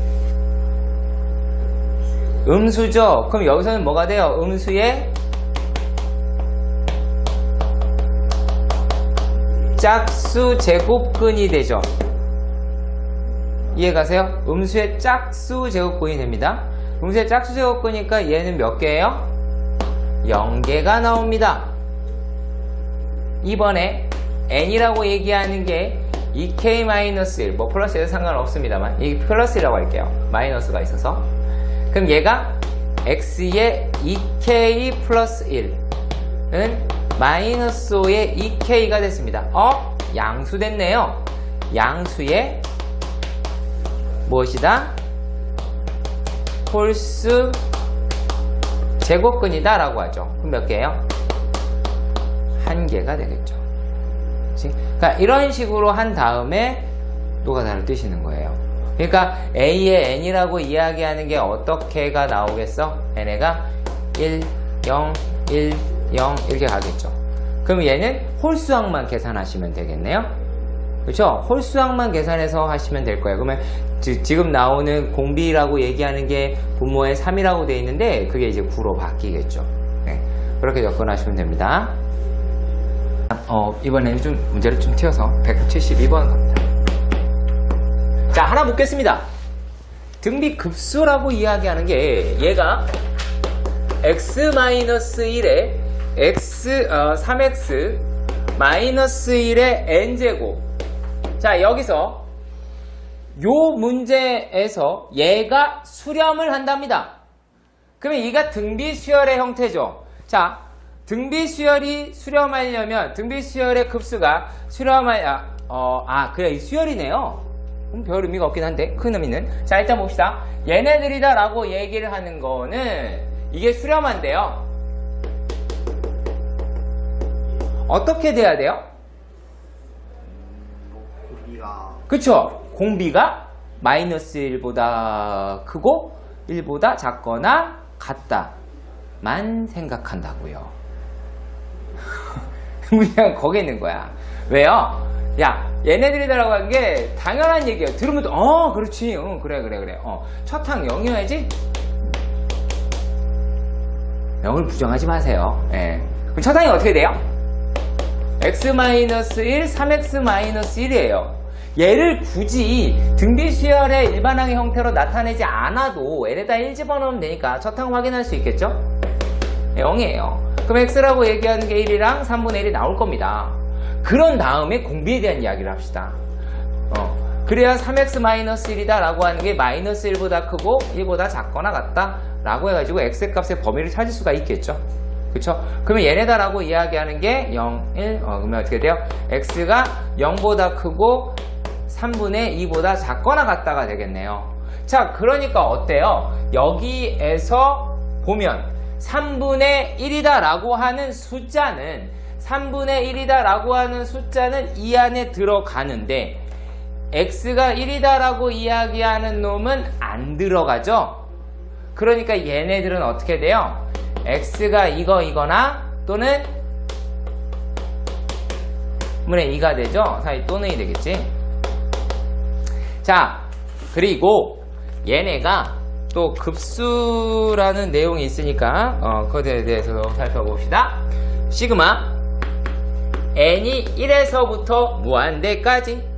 음수죠. 그럼 여기서는 뭐가 돼요? 음수의 짝수 제곱근이 되죠. 이해가세요? 음수의 짝수 제곱근이 됩니다. 음수의 짝수 제곱근이니까 얘는 몇 개예요? 0개가 나옵니다. 이번에 n이라고 얘기하는 게 2k-1 뭐 플러스에도 상관없습니다만 이 플러스라고 할게요. 마이너스가 있어서 그럼 얘가 x의 2k 플러스 1은 마이너스 5의 2k가 됐습니다. 양수 됐네요. 양수의 무엇이다? 홀수 제곱근이다 라고 하죠. 그럼 몇 개예요? 1개가 되겠죠. 그러니까 이런 식으로 한 다음에 노가다를 뜨시는 거예요. 그러니까 A의 n이라고 이야기하는 게 어떻게가 나오겠어? n가 1, 0, 1, 0 이렇게 가겠죠. 그럼 얘는 홀수항만 계산하시면 되겠네요. 그렇죠? 홀수항만 계산해서 하시면 될 거예요. 그러면 지금 나오는 공비라고 얘기하는 게 분모에 3이라고 되어 있는데 그게 이제 9로 바뀌겠죠. 네, 그렇게 접근하시면 됩니다. 이번에는 좀 문제를 좀 튀어서 172번 갑니다. 자, 하나 묻겠습니다. 등비급수라고 이야기하는 게 얘가 x-1에 3x 마이너스 1의 n제곱. 자, 여기서 요 문제에서 얘가 수렴을 한답니다. 그러면 얘가 등비수열의 형태죠. 자, 등비수열이 수렴하려면 등비수열의 급수가 그래, 이 수열이네요. 별 의미가 없긴 한데 큰 의미는. 자, 일단 봅시다. 얘네들이다 라고 얘기를 하는 거는 이게 수렴한데요. 어떻게 돼야 돼요? 그쵸? 공비가 마이너스 1보다 크고 1보다 작거나 같다만 생각한다고요. 그냥 거기 있는 거야. 왜요? 야, 얘네들이다라고 한 게 당연한 얘기예요. 들으면 그렇지. 그래. 첫항 0이어야지. 0을 부정하지 마세요. 예. 그럼 첫항이 어떻게 돼요? x-1, 3x-1이에요. 얘를 굳이 등비수열의 일반항의 형태로 나타내지 않아도 n에다 1 집어넣으면 되니까 첫항 확인할 수 있겠죠? 0이에요. 그럼 x라고 얘기하는 게 1이랑 3분의 1이 나올 겁니다. 그런 다음에 공비에 대한 이야기를 합시다. 그래야 3x-1이다 라고 하는 게 마이너스 1보다 크고 1보다 작거나 같다 라고 해가지고 x의 값의 범위를 찾을 수가 있겠죠. 그쵸? 그러면 얘네다 라고 이야기하는 게 0, 1, 그러면 어떻게 돼요? x가 0보다 크고 3분의 2보다 작거나 같다가 되겠네요. 자, 그러니까 어때요? 여기에서 보면 3분의 1이다 라고 하는 숫자는 3분의 1이다 라고 하는 숫자는 이 안에 들어가는데 x가 1이다 라고 이야기하는 놈은 안 들어가죠? 그러니까 얘네들은 어떻게 돼요? x가 이거나 또는 분의 2가 되죠? 사이 또는이 되겠지? 자, 그리고 얘네가 또 급수라는 내용이 있으니까 그것에 대해서도 살펴봅시다. 시그마 n이 1에서부터 무한대까지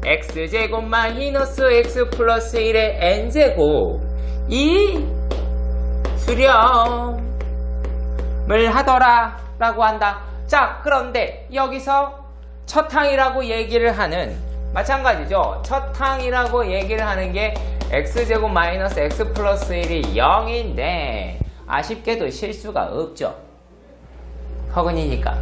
x제곱 마이너스 x 플러스 1의 n제곱 이 수렴을 하더라 라고 한다. 자, 그런데 여기서 첫 항이라고 얘기를 하는 마찬가지죠. 첫 항이라고 얘기를 하는 게 x제곱 마이너스 x 플러스 1이 0인데 아쉽게도 실수가 없죠. 허근이니까.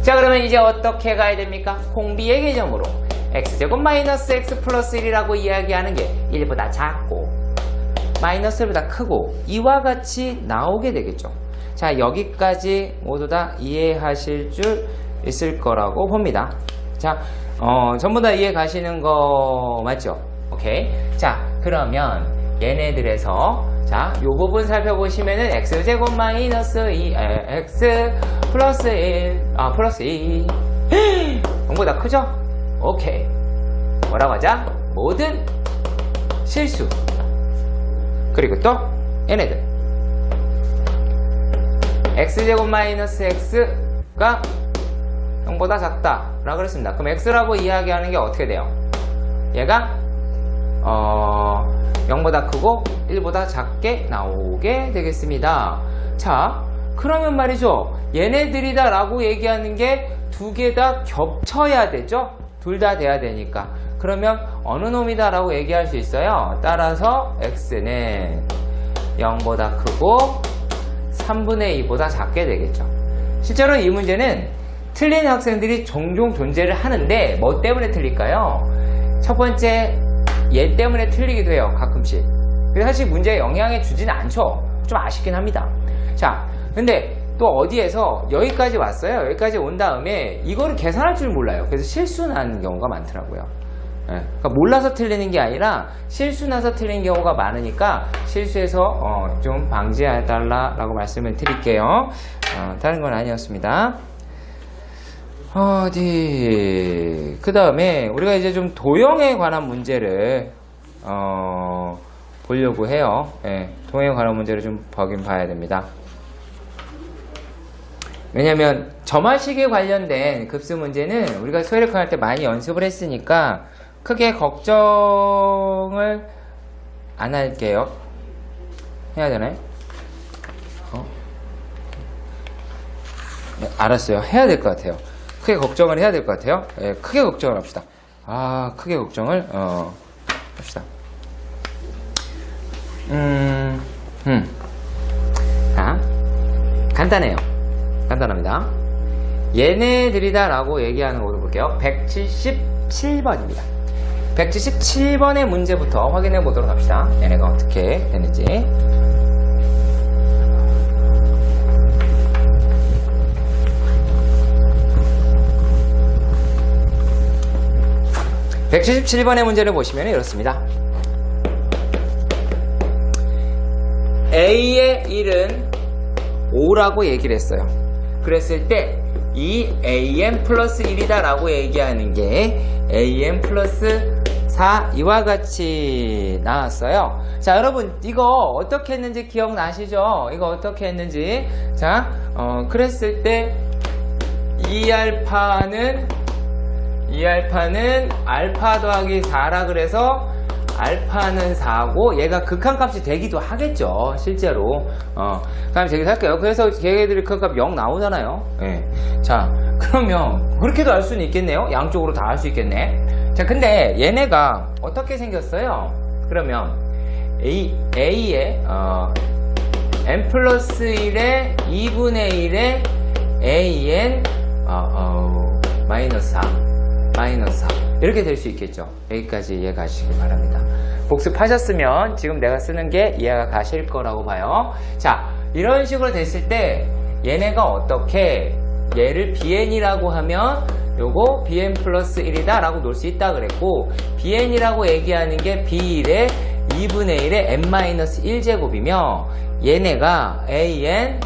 자, 그러면 이제 어떻게 가야 됩니까? 공비의 개념으로 x제곱 마이너스 x 플러스 1이라고 이야기하는 게 1보다 작고 마이너스 1보다 크고 이와 같이 나오게 되겠죠. 자, 여기까지 모두 다 이해하실 줄 있을 거라고 봅니다. 자, 전부 다 이해 가시는 거 맞죠? 오케이. 자, 그러면 얘네들에서 자, 요 부분 살펴보시면은 x제곱 마이너스 2 x 플러스 1 플러스 2 0보다 크죠? 오케이. 뭐라고 하자? 모든 실수. 그리고 또 얘네들 x제곱 마이너스 x가 0보다 작다 라고 그랬습니다. 그럼 x라고 이야기하는 게 어떻게 돼요? 얘가 0보다 크고 1보다 작게 나오게 되겠습니다. 자, 그러면 말이죠, 얘네들이다 라고 얘기하는 게 두 개 다 겹쳐야 되죠? 둘 다 돼야 되니까. 그러면 어느 놈이다 라고 얘기할 수 있어요? 따라서 x는 0보다 크고 3분의 2보다 작게 되겠죠. 실제로 이 문제는 틀린 학생들이 종종 존재를 하는데 뭐 때문에 틀릴까요? 첫 번째, 얘 때문에 틀리기도 해요. 가끔씩. 그래서 사실 문제에 영향을 주지는 않죠. 좀 아쉽긴 합니다. 자, 근데 또 어디에서 여기까지 왔어요. 여기까지 온 다음에 이거를 계산할 줄 몰라요. 그래서 실수 나는 경우가 많더라고요. 그러니까 몰라서 틀리는 게 아니라 실수 나서 틀린 경우가 많으니까 실수해서 좀 방지해달라고 말씀을 드릴게요. 다른 건 아니었습니다. 그 다음에 우리가 이제 좀 도형에 관한 문제를 보려고 해요. 도형에 관한 문제를 좀 보긴 봐야 됩니다. 왜냐면 점화식에 관련된 급수 문제는 우리가 소외력학 할 때 많이 연습을 했으니까 크게 걱정을 안 할게요. 해야 되나요? 네, 알았어요. 해야 될 것 같아요. 크게 걱정을 해야 될 것 같아요. 네, 크게 걱정을 합시다. 크게 걱정을 합시다. 간단해요. 간단합니다. 얘네들이다 라고 얘기하는 것도 볼게요. 177번입니다. 177번의 문제부터 확인해 보도록 합시다. 얘네가 어떻게 되는지. (177번의) 문제를 보시면 이렇습니다. A의 1은 5라고 얘기를 했어요. 그랬을 때 이 AM 플러스 1이다 라고 얘기하는 게 AM 플러스 4 이와 같이 나왔어요. 자, 여러분 이거 어떻게 했는지 기억나시죠? 이거 어떻게 했는지. 자, 그랬을 때 2알파는 알파 더하기 4라 그래서 알파는 4고 얘가 극한값이 되기도 하겠죠 실제로. 그럼 제가 할게요. 그래서 걔네들이 극한값 0 나오잖아요. 예. 자 그러면 그렇게도 알 수는 있겠네요. 양쪽으로 다 할 수 있겠네. 자 근데 얘네가 어떻게 생겼어요? 그러면 A에 n 플러스 1에 2분의 1에 AN 마이너스 4 이렇게 될 수 있겠죠. 여기까지 이해 가시기 바랍니다. 복습하셨으면 지금 내가 쓰는 게 이해가 가실 거라고 봐요. 자 이런 식으로 됐을 때 얘네가 어떻게 얘를 BN이라고 하면 요거 BN 플러스 1이다 라고 놓을 수 있다 그랬고, BN이라고 얘기하는 게 B1의 2분의 1의 n-1제곱이며 얘네가 AN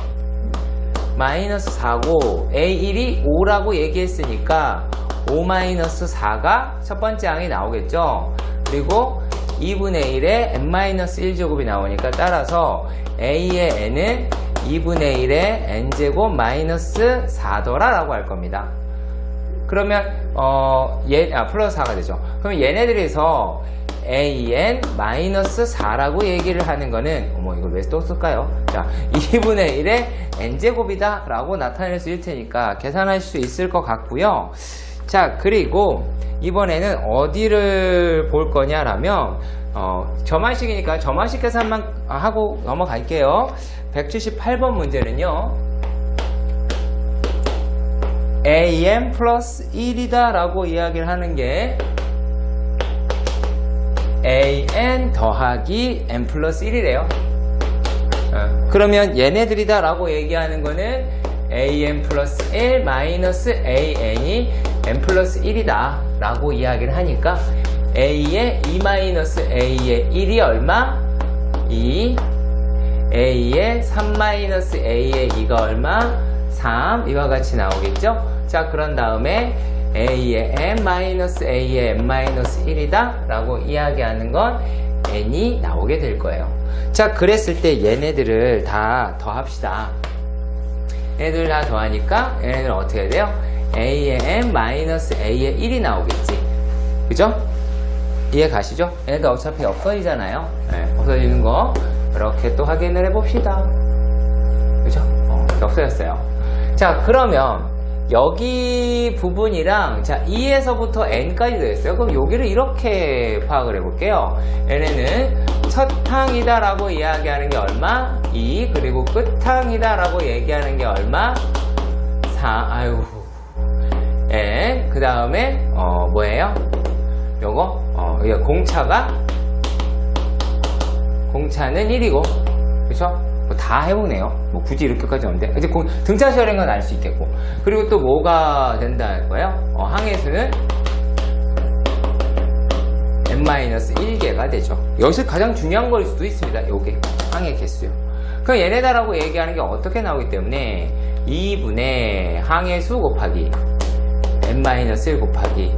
마이너스 4고 A1이 5라고 얘기했으니까 5-4가 첫 번째 항이 나오겠죠. 그리고 2분의 1에 n-1제곱이 나오니까 따라서 A의 n은 2분의 1에 n제곱 마이너스 4더라 라고 할 겁니다. 그러면 플러스 4가 되죠. 그럼 얘네들에서 AN 마이너스 4라고 얘기를 하는 거는 이걸 왜 또 쓸까요? 자 2분의 1에 n제곱이다 라고 나타낼 수 있을 테니까 계산할 수 있을 것 같고요. 자 그리고 이번에는 어디를 볼 거냐라면 점화식이니까 점화식 계산만 하고 넘어갈게요. 178번 문제는요 AN 플러스 1이다 라고 이야기를 하는 게 AN 더하기 N 플러스 1이래요. 그러면 얘네들이다 라고 얘기하는 거는 AN 플러스 1 마이너스 AN이 N 플러스 1이다 라고 이야기를 하니까 A의 2 마이너스 A의 1이 얼마? 2. A의 3 마이너스 A의 2가 얼마? 3. 이와 같이 나오겠죠? 자 그런 다음에 A의 n 마이너스 A의 n-1이다 라고 이야기하는 건 n이 나오게 될 거예요. 자 그랬을 때 얘네들을 다 더합시다. 얘네들 다 더하니까 얘네들 어떻게 해야 돼요? A의 n 마이너스 A의 1이 나오겠지. 그죠? 이해 가시죠? 얘네들 어차피 없어지잖아요. 네, 없어지는 거 이렇게 또 확인을 해봅시다. 그죠? 없어졌어요. 자 그러면 여기 부분이랑 자 2에서부터 n까지 되었어요. 그럼 여기를 이렇게 파악을 해볼게요. 얘네는 첫 항이다 라고 이야기하는 게 얼마? 2. 그리고 끝항이다 라고 얘기하는 게 얼마? 4. 아유 n. 그 다음에 뭐예요? 요거 공차는 1이고 그쵸? 다 해보네요. 굳이 이렇게까지 없는데 이제 등차 시열인 건 알 수 있겠고, 그리고 또 뭐가 된다는 거예요? 항의 수는 n-1개가 되죠. 여기서 가장 중요한 거일 수도 있습니다. 요게 항의 개수요. 그럼 얘네다라고 얘기하는 게 어떻게 나오기 때문에 2분의 항의 수 곱하기 n-1 곱하기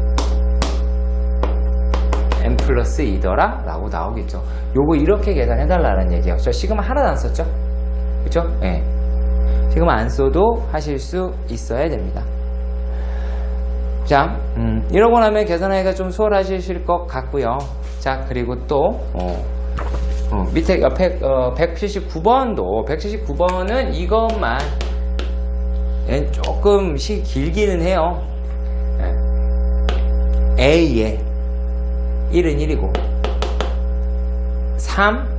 n 플러스 2더라 라고 나오겠죠. 요거 이렇게 계산해달라는 얘기예요. 저 시그마 하나도 안 썼죠? 그쵸? 예. 시그마 안 써도 하실 수 있어야 됩니다. 자, 이러고 나면 계산하기가 좀 수월하실 것 같고요. 자, 그리고 또 밑에 옆에 179번은 이것만 조금씩 길기는 해요. A에 1은 1이고 3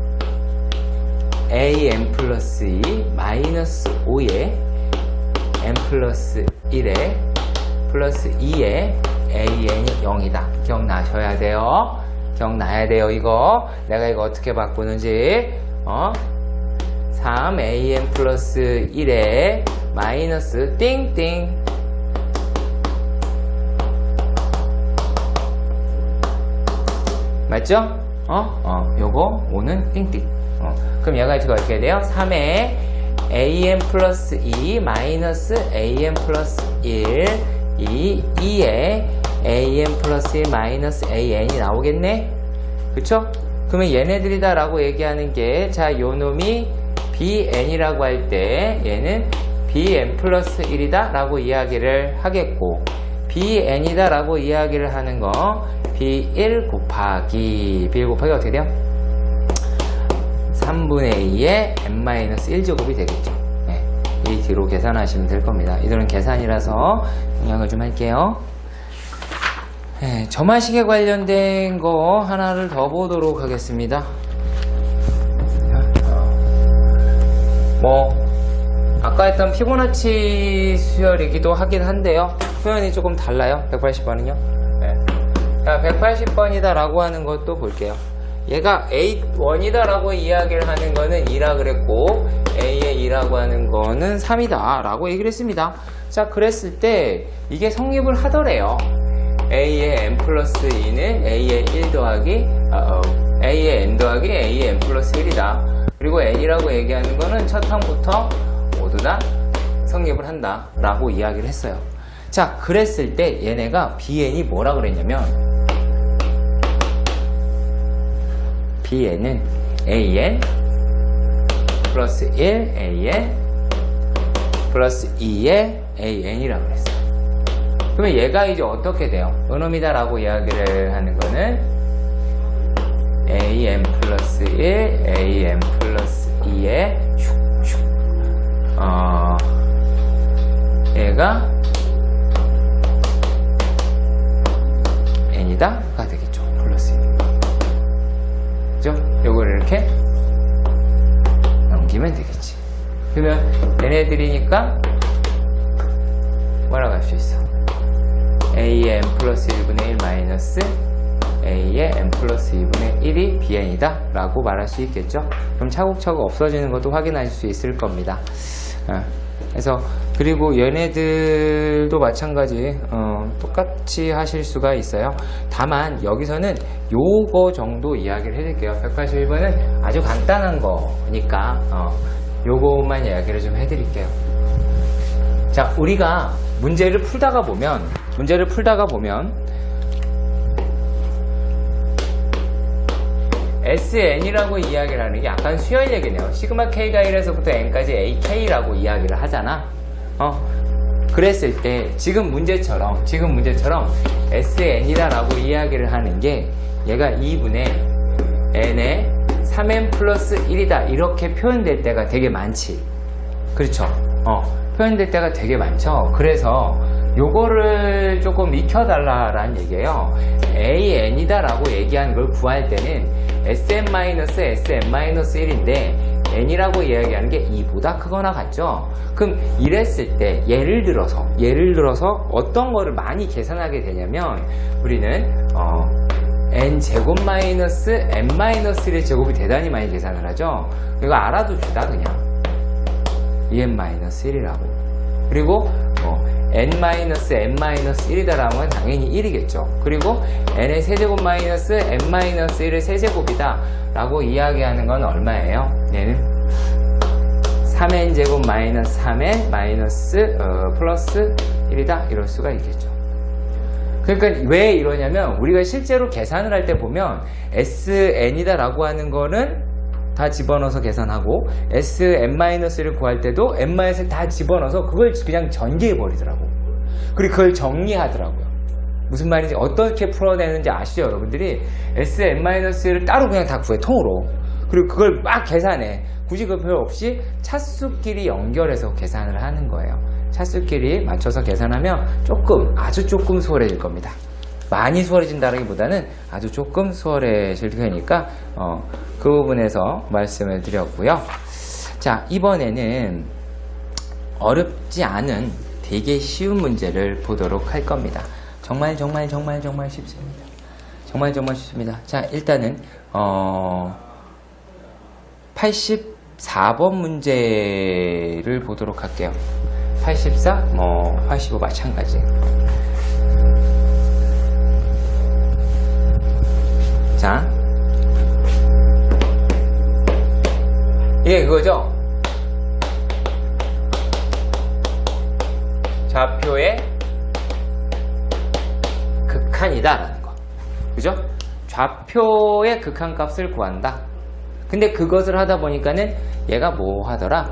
AN 플러스 2 마이너스 5에 N 플러스 1에 플러스 2에 AN이 0이다. 기억나셔야 돼요. 기억나야 돼요. 이거 내가 이거 어떻게 바꾸는지 3 AN 플러스 1에 마이너스 띵띵 맞죠? 요거 5는 띵띵. 그럼 얘가 지금 어떻게 돼요? 3에 AN 플러스 2 마이너스 AN 플러스 1 2에 AN 플러스 1 마이너스 AN이 나오겠네? 그쵸? 그러면 얘네들이다 라고 얘기하는 게, 자, 요 놈이 BN이라고 할 때 얘는 BN 플러스 1이다 라고 이야기를 하겠고, BN이다 라고 이야기를 하는 거 B1 곱하기 어떻게 돼요? 3분의 2의 n-1제곱이 되겠죠. 네, 이 뒤로 계산하시면 될 겁니다. 이들은 계산이라서 영역을 좀 할게요. 네, 점화식에 관련된 거 하나를 더 보도록 하겠습니다. 아까 했던 피보나치 수열이기도 하긴 한데요. 표현이 조금 달라요. 180번은요. 네. 자, 180번이다 라고 하는 것도 볼게요. 얘가 A1이다 라고 이야기를 하는 거는 2라 그랬고 A의 2라고 하는 거는 3이다 라고 얘기를 했습니다. 자, 그랬을 때 이게 성립을 하더래요. A의 n 플러스 2는 A의 1 더하기 A의 n 더하기 A의 n 플러스 1이다. 그리고 n이라고 얘기하는 거는 첫 항부터 모두 다 성립을 한다 라고 이야기를 했어요. 자, 그랬을 때 얘네가 Bn이 뭐라 그랬냐면 Bn은 AN 플러스 1 AN 플러스 2의 AN이라고 그랬어요. 그러면 얘가 이제 어떻게 돼요? 은음이다 라고 이야기를 하는 거는 AN 플러스 1 AN 플러스 2의 얘가 n이다 가 되겠죠. 플러스 1. 그죠? 요거를 이렇게 넘기면 되겠지. 그러면 얘네들이니까 뭐라고 할 수 있어? a의 n 플러스 1분의 1 마이너스 a의 n 플러스 2분의 1이 bn이다 라고 말할 수 있겠죠. 그럼 차곡차곡 없어지는 것도 확인하실 수 있을 겁니다. 그래서 그리고 얘네들도 마찬가지 똑같이 하실 수가 있어요. 다만 여기서는 요거 정도 이야기를 해드릴게요. 181번은 아주 간단한 거니까 요거만 이야기를 좀 해드릴게요. 자, 우리가 문제를 풀다가 보면 SN이라고 이야기를 하는 게 약간 수열 얘기네요. 시그마 K가 1에서부터 N까지 AK라고 이야기를 하잖아. 그랬을 때 지금 문제처럼 SN이다 라고 이야기를 하는 게 얘가 2분의 N의 3N 플러스 1이다 이렇게 표현될 때가 되게 많지. 그렇죠? 표현될 때가 되게 많죠. 그래서 요거를 조금 익혀달라라는 얘기예요. AN이다 라고 얘기하는 걸 구할 때는 SM-SM-1인데 n이라고 이야기하는 게 2보다 크거나 같죠. 그럼 이랬을 때 예를 들어서 어떤 거를 많이 계산하게 되냐면 우리는 n제곱 마이너스 n-1의 제곱이 대단히 많이 계산을 하죠. 이거 알아둡시다. 그냥 en-1이라고. 그리고 n-n-1이다라는 건 당연히 1이겠죠. 그리고 n의 세제곱 마이너스 n-1의 세제곱이다 라고 이야기하는 건 얼마예요? 얘는 3n제곱 마이너스 3n 마이너스 플러스 1이다 이럴 수가 있겠죠. 그러니까 왜 이러냐면 우리가 실제로 계산을 할 때 보면 sn이다 라고 하는 거는 다 집어넣어서 계산하고 Sn-를 구할 때도 n-을 다 집어넣어서 그걸 그냥 전개해 버리더라고. 그리고 그걸 정리하더라고요. 무슨 말인지 어떻게 풀어내는지 아시죠 여러분들이? Sn-를 따로 그냥 다 구해 통으로. 그리고 그걸 막 계산해. 굳이 그 필요 없이 차수끼리 연결해서 계산을 하는 거예요. 차수끼리 맞춰서 계산하면 아주 조금 수월해질 겁니다. 많이 수월해진다기보다는 아주 조금 수월해질 테니까 그 부분에서 말씀을 드렸고요. 자, 이번에는 어렵지 않은 되게 쉬운 문제를 보도록 할 겁니다. 정말 쉽습니다. 정말 쉽습니다. 자, 일단은 84번 문제를 보도록 할게요. 84, 85 마찬가지. 자, 이게 그거죠. 좌표의 극한이다 라는 거. 그죠? 좌표의 극한값을 구한다. 근데 그것을 하다 보니까는 얘가 뭐 하더라?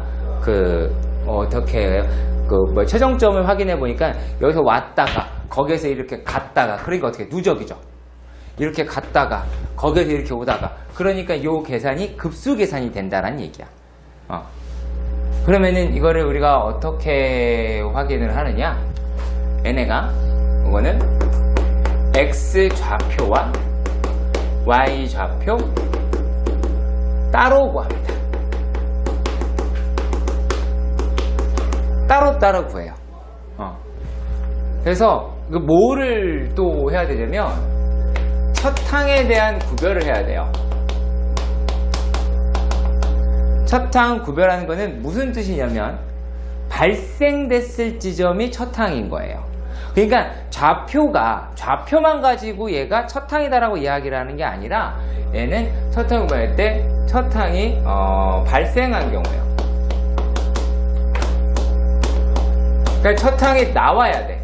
어떻게 해요? 최종점을 확인해 보니까 여기서 왔다가 거기에서 이렇게 갔다가, 그러니까 어떻게 누적이죠. 이렇게 갔다가 거기서 이렇게 오다가 그러니까 요 계산이 급수 계산이 된다라는 얘기야. 그러면은 이거를 우리가 어떻게 확인을 하느냐? 얘네가 이거는 x 좌표와 y 좌표 따로 구합니다. 따로 구해요. 그래서 뭐를 또 해야 되냐면 첫 항에 대한 구별을 해야 돼요. 첫 항 구별하는 거는 무슨 뜻이냐면 발생됐을 지점이 첫 항인 거예요. 그러니까 좌표만 가지고 얘가 첫 항이다라고 이야기를 하는 게 아니라 얘는 첫 항 구별할 때 첫 항이 발생한 경우예요. 그러니까 첫 항이 나와야 돼.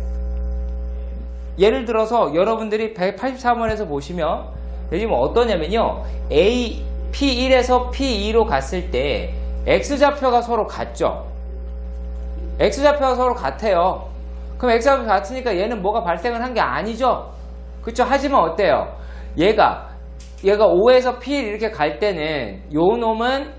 예를 들어서 여러분들이 184번에서 보시면 여기 뭐 어떠냐면요. P1에서 P2로 갔을 때 X좌표가 서로 같죠? X좌표가 서로 같아요. 그럼 X좌표 같으니까 얘는 뭐가 발생을 한 게 아니죠? 그쵸? 하지만 어때요? 얘가 5에서 P1 이렇게 갈 때는 요 놈은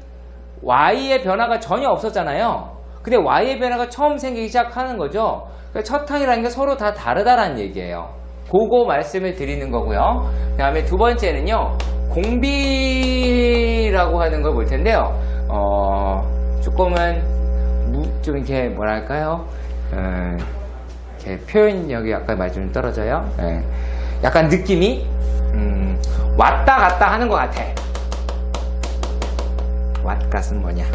Y의 변화가 전혀 없었잖아요. 근데 Y의 변화가 처음 생기기 시작하는 거죠. 첫 항이라는 게 서로 다 다르다라는 얘기예요. 그거 말씀을 드리는 거고요. 그 다음에 두 번째는요. 공비라고 하는 걸 볼 텐데요. 조금은 좀 이렇게 뭐랄까요? 이렇게 표현력이 약간 많이 좀 떨어져요. 약간 느낌이 왔다 갔다 하는 것 같아. 왓갓은 뭐냐?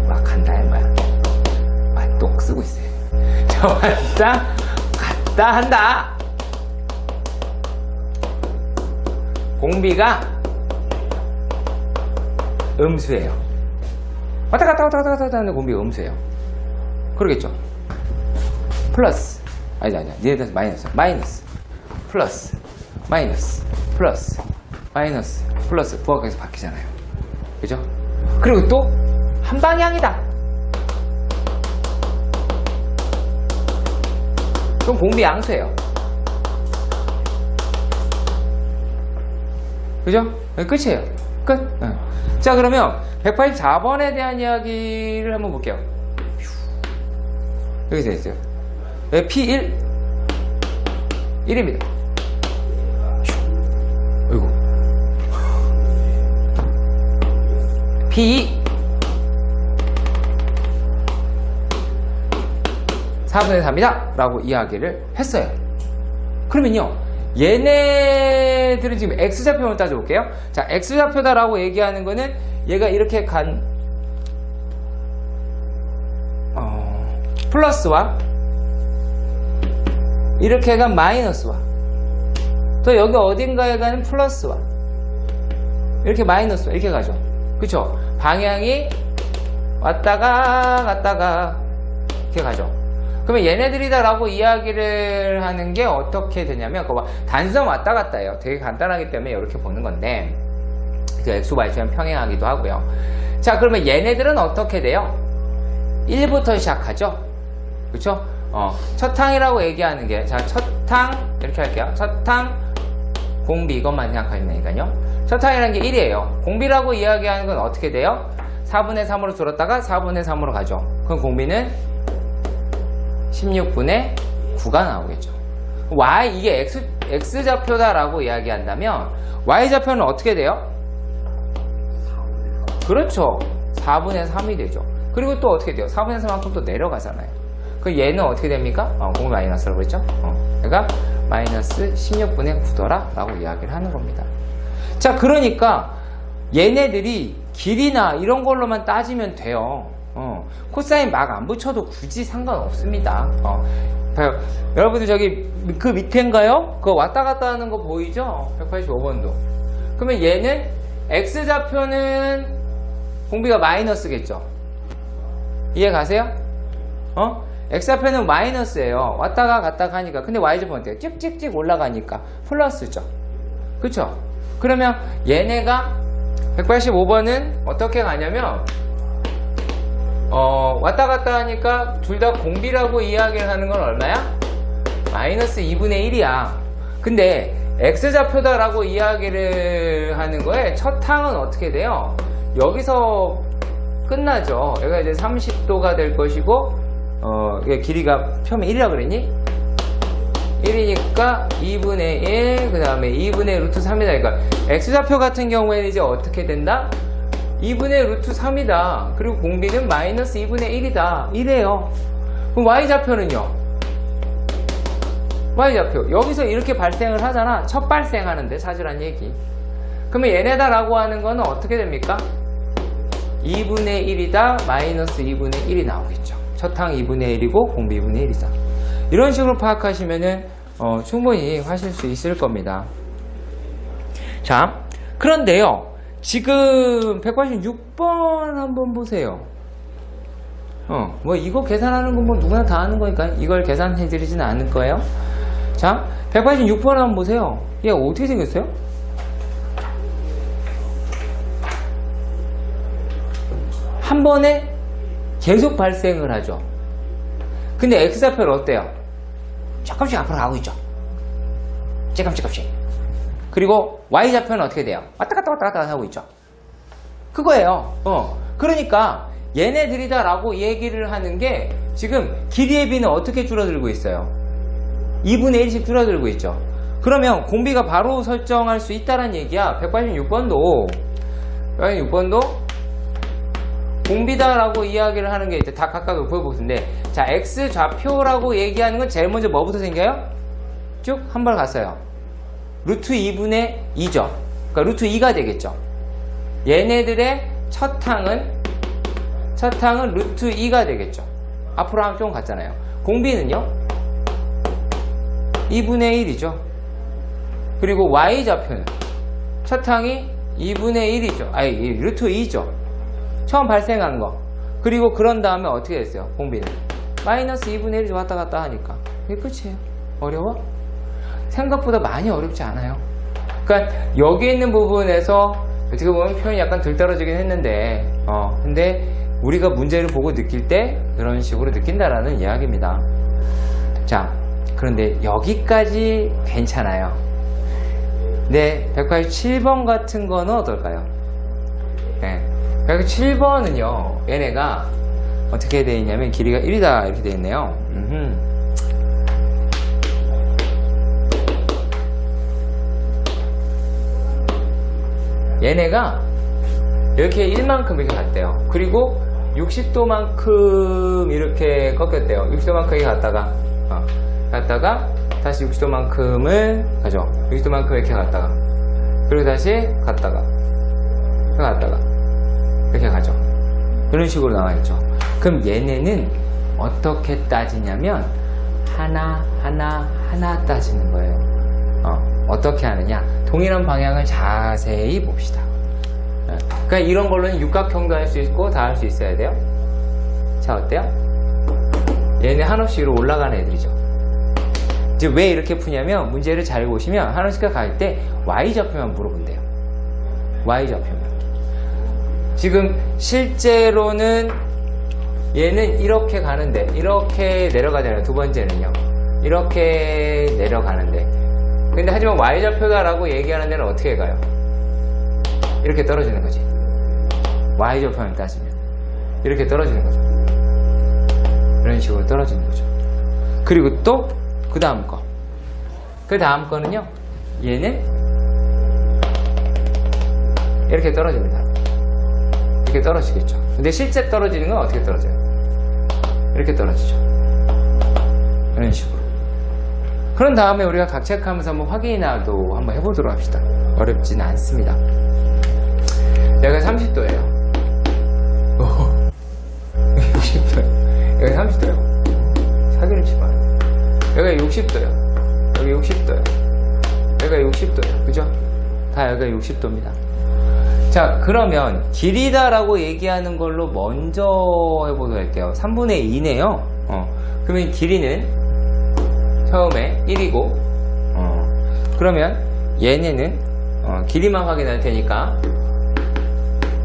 막 한다 이거야. 똑 쓰고 있어요. 자, 왔다 갔다 한다. 공비가 음수예요. 왔다 갔다 하는 공비가 음수예요. 그러겠죠? 플러스 니네들 마이너스 플러스 플러스 부하에서 바뀌잖아요. 그죠? 그리고 또 한 방향이다. 그럼 공비 양수예요. 그죠? 끝이에요. 끝. 자, 그러면 184번에 대한 이야기를 한번 볼게요. 여기 되어 있어요. P1 1입니다. 어이구. P2 4분의 3이다 라고 이야기를 했어요. 그러면요, 얘네들은 지금 X좌표만 따져볼게요. 자, X좌표다 라고 얘기하는 거는 얘가 이렇게 간 플러스와 이렇게 간 마이너스와 또 여기 어딘가에 가는 플러스와 이렇게 마이너스와 이렇게 가죠. 그쵸? 방향이 왔다가 갔다가 이렇게 가죠. 그러면 얘네들이다 라고 이야기를 하는 게 어떻게 되냐면 단선 왔다 갔다 해요. 되게 간단하기 때문에 이렇게 보는 건데 그 X, Y처럼 평행하기도 하고요. 자, 그러면 얘네들은 어떻게 돼요? 1부터 시작하죠. 그쵸? 첫 항이라고 얘기하는 게, 자, 첫 항 이렇게 할게요. 첫 항 공비 이것만 생각하면 되니까요. 첫 항이라는 게 1이에요. 공비라고 이야기하는 건 어떻게 돼요? 4분의 3으로 줄었다가 4분의 3으로 가죠. 그럼 공비는 16분의 9가 나오겠죠. 이게 X좌표다라고 이야기한다면 Y좌표는 어떻게 돼요? 그렇죠. 4분의 3이 되죠. 그리고 또 어떻게 돼요? 4분의 3만큼 또 내려가잖아요. 그럼 얘는 어떻게 됩니까? 공비 마이너스라고 했죠? 그러니까 마이너스 16분의 9더라 라고 이야기를 하는 겁니다. 자, 그러니까 얘네들이 길이나 이런 걸로만 따지면 돼요. 코사인 막 안 붙여도 굳이 상관없습니다. 여러분들 저기 그 밑에인가요? 그거 왔다 갔다 하는 거 보이죠? 185번도. 그러면 얘는 X좌표는 공비가 마이너스겠죠? 이해 가세요? X좌표는 마이너스예요. 왔다가 갔다가 하니까. 근데 Y좌표는 어때요? 찍찍찍 올라가니까 플러스죠. 그쵸? 그러면 얘네가 185번은 어떻게 가냐면 왔다 갔다 하니까 둘 다 공비라고 이야기를 하는 건 얼마야? 마이너스 2분의 1이야. 근데 X좌표다라고 이야기를 하는 거에 첫 항은 어떻게 돼요? 여기서 끝나죠. 여기가 이제 30도가 될 것이고, 길이가 표면 1이라 그랬니? 1이니까 2분의 1, 그 다음에 2분의 루트 3이다. 그러니까 X좌표 같은 경우에는 이제 어떻게 된다? 2분의 루트 3이다. 그리고 공비는 마이너스 2분의 1이다. 이래요. 그럼 Y좌표는요? Y좌표. 여기서 이렇게 발생을 하잖아. 첫 발생하는데 찾으란 얘기. 그러면 얘네다라고 하는 거는 어떻게 됩니까? 2분의 1이다. 마이너스 2분의 1이 나오겠죠. 첫 항 2분의 1이고 공비 2분의 1이다. 이런 식으로 파악하시면은 충분히 하실 수 있을 겁니다. 자, 그런데요. 지금 186번 한번 보세요. 뭐 이거 계산하는 건 뭐 누구나 다 하는 거니까 이걸 계산해 드리지는 않을 거예요. 자, 186번 한번 보세요. 얘 어떻게 생겼어요? 한 번에 계속 발생을 하죠. 근데 X좌표는 어때요? 조금씩 앞으로 가고 있죠. 조금씩. 그리고 Y좌표는 어떻게 돼요? 왔다 갔다 하고 있죠. 그거예요. 그러니까 얘네들이다 라고 얘기를 하는 게 지금 길이의 비는 어떻게 줄어들고 있어요? 2분의 1씩 줄어들고 있죠. 그러면 공비가 바로 설정할 수 있다는 얘기야. 186번도 공비다라고 이야기를 하는 게 이제 다 각각을 보여보는데, 자, X좌표라고 얘기하는 건 제일 먼저 뭐부터 생겨요? 쭉 한 번 갔어요. 루트 2분의 2죠. 그러니까 루트 2가 되겠죠. 얘네들의 첫 항은 루트 2가 되겠죠. 앞으로 한 좀 갔잖아요. 공비는요? 2분의 1이죠. 그리고 Y좌표는 첫 항이 2분의 1이죠. 아니, 루트 2죠. 처음 발생한 거. 그리고 그런 다음에 어떻게 됐어요? 공비는 마이너스 2분의 1이 왔다 갔다 하니까 그게 끝이에요. 어려워? 생각보다 많이 어렵지 않아요. 그러니까 여기 있는 부분에서 어떻게 보면 표현이 약간 들떨어지긴 했는데 근데 우리가 문제를 보고 느낄 때 그런 식으로 느낀다라는 이야기입니다. 자, 그런데 여기까지 괜찮아요. 네, 187번 같은 거는 어떨까요? 네, 187번은요, 얘네가 어떻게 되어 있냐면 길이가 1이다 이렇게 되어 있네요. 얘네가 이렇게 1만큼 이렇게 갔대요. 그리고 60도만큼 이렇게 꺾였대요. 60도만큼 이렇게 갔다가 다시 60도만큼을 가죠. 60도만큼 이렇게 갔다가 그리고 다시 갔다가 이렇게 가죠. 이런 식으로 나와있죠. 그럼 얘네는 어떻게 따지냐면 하나 따지는 거예요. 어떻게 하느냐, 동일한 방향을 자세히 봅시다. 그러니까 이런 걸로는 육각형도 할 수 있고 다 할 수 있어야 돼요. 자, 어때요? 얘네 한없이 위로 올라가는 애들이죠. 이제 왜 이렇게 푸냐면 문제를 잘 보시면 한없이가 갈 때 Y좌표만 물어본대요. Y좌표만. 지금 실제로는 얘는 이렇게 가는데 이렇게 내려가잖아요. 두 번째는요. 이렇게 내려가는데, 근데 하지만 Y좌표다라고 얘기하는 데는 어떻게 가요? 이렇게 떨어지는 거지. Y좌표만 따지면 이렇게 떨어지는 거죠. 이런 식으로 떨어지는 거죠. 그리고 또 그 다음 거는요, 얘는 이렇게 떨어집니다. 이렇게 떨어지겠죠. 근데 실제 떨어지는 건 어떻게 떨어져요? 이렇게 떨어지죠. 이런 식으로. 그런 다음에 우리가 각체하면서 한번 확인이나도 한번 해보도록 합시다. 어렵지는 않습니다. 여기가 30도예요. 60도예요. 여기 30도예요. 사기를 치면 여기가 60도예요. 여기 60도예요. 여기가 60도예요. 그죠? 다 여기가 60도입니다. 자, 그러면 길이다라고 얘기하는 걸로 먼저 해보도록 할게요. 3분의 2네요. 그러면 길이는 처음에 1이고, 그러면 얘네는 길이만 확인할 테니까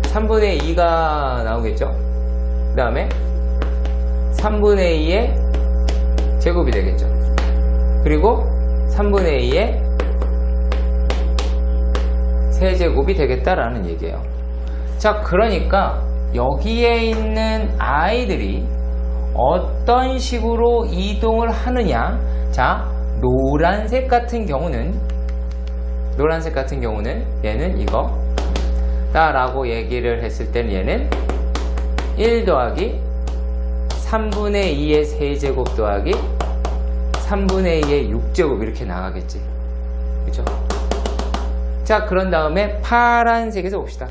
3분의 2가 나오겠죠. 그 다음에 3분의 2의 제곱이 되겠죠. 그리고 3분의 2의 세제곱이 되겠다라는 얘기예요. 자, 그러니까 여기에 있는 아이들이 어떤 식으로 이동을 하느냐. 자, 노란색 같은 경우는 얘는 이거 라고 얘기를 했을 때는 얘는 1 더하기 3분의 2의 세제곱 더하기 3분의 2의 6제곱 이렇게 나가겠지. 그죠? 자, 그런 다음에 파란색에서 봅시다.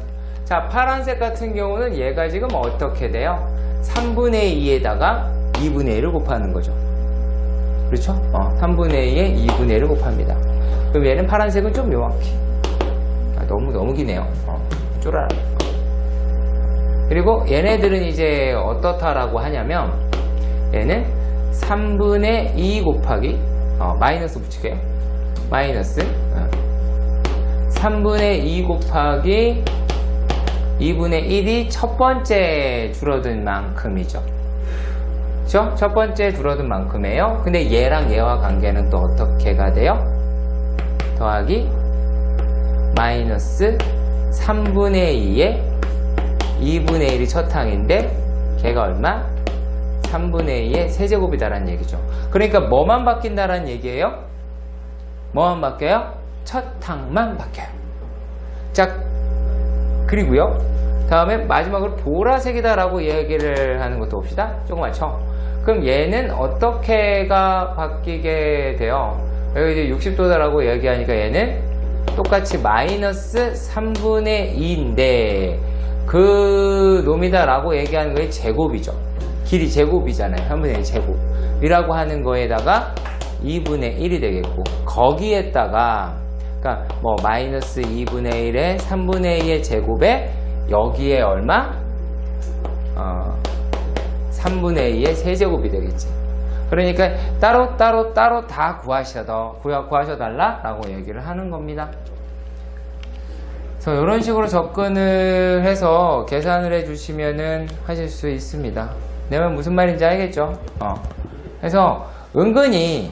자, 파란색 같은 경우는 얘가 지금 어떻게 돼요? 3분의 2에다가 2분의 1을 곱하는 거죠. 그렇죠? 3분의 2에 2분의 1을 곱합니다. 그럼 얘는 파란색은 좀 명확히. 너무 기네요. 쫄아라. 그리고 얘네들은 이제 어떻다라고 하냐면 얘는 3분의 2 곱하기 마이너스 붙이게요. 마이너스 3분의 2 곱하기 2분의 1이 첫 번째 줄어든 만큼이죠. 그렇죠? 첫 번째 줄어든 만큼이에요. 근데 얘랑 얘와 관계는 또 어떻게가 돼요? 더하기 마이너스 3분의 2에 2분의 1이 첫 항인데 걔가 얼마? 3분의 2의 세제곱이다라는 얘기죠. 그러니까 뭐만 바뀐다라는 얘기예요? 뭐만 바뀌어요? 첫 항만 바뀌어요. 자, 그리고요. 다음에 마지막으로 보라색이다라고 얘기를 하는 것도 봅시다. 조금만 쳐. 그럼 얘는 어떻게가 바뀌게 돼요? 여기 이제 60도다라고 얘기하니까 얘는 똑같이 마이너스 3분의 2인데 그 놈이다라고 얘기하는 거에 제곱이죠. 길이 제곱이잖아요. 3분의 1 제곱이라고 하는 거에다가 2분의 1이 되겠고 거기에다가 그러니까 뭐 마이너스 2분의 1에 3분의 2의 제곱에 여기에 얼마? 3분의 2의 세제곱이 되겠지. 그러니까 따로 다 구하셔달라라고 얘기를 하는 겁니다. 그래서 이런 식으로 접근을 해서 계산을 해주시면은 하실 수 있습니다. 내 말 무슨 말인지 알겠죠? 그래서 은근히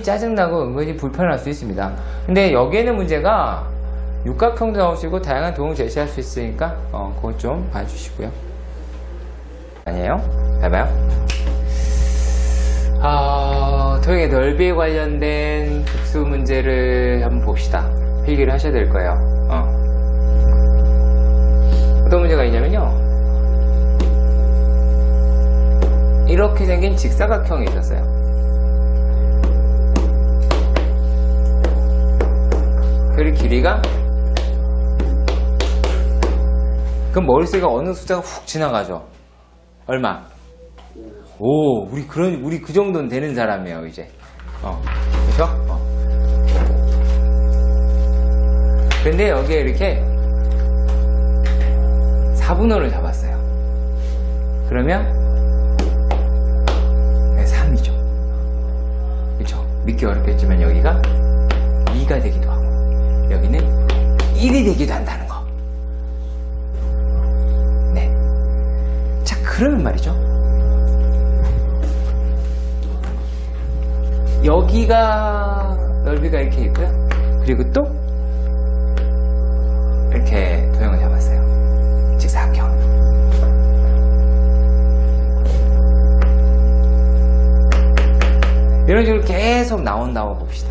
짜증나고 은근히 불편할 수 있습니다. 근데 여기에는 문제가 육각형도 나올 수 있고 다양한 도형을 제시할 수 있으니까 그거 좀 봐주시고요. 아니에요? 잘 봐요. 도형의 넓이에 관련된 특수 문제를 한번 봅시다. 필기를 하셔야 될 거예요. 어떤 문제가 있냐면요. 이렇게 생긴 직사각형이 있었어요. 그리고 길이가 그럼 머릿속에 어느 숫자가 훅 지나가죠. 얼마? 오, 우리 그 정도는 되는 사람이에요, 이제. 그죠? 근데 여기에 이렇게 4분원을 잡았어요. 그러면 3이죠. 그쵸? 믿기 어렵겠지만 여기가 2가 되기도 하고 여기는 1이 되기도 한다는 거. 네. 자, 그러면 말이죠. 여기가 넓이가 이렇게 있고요. 그리고 또 이렇게 도형을 잡았어요. 직사각형. 이런 식으로 계속 나온다고 봅시다.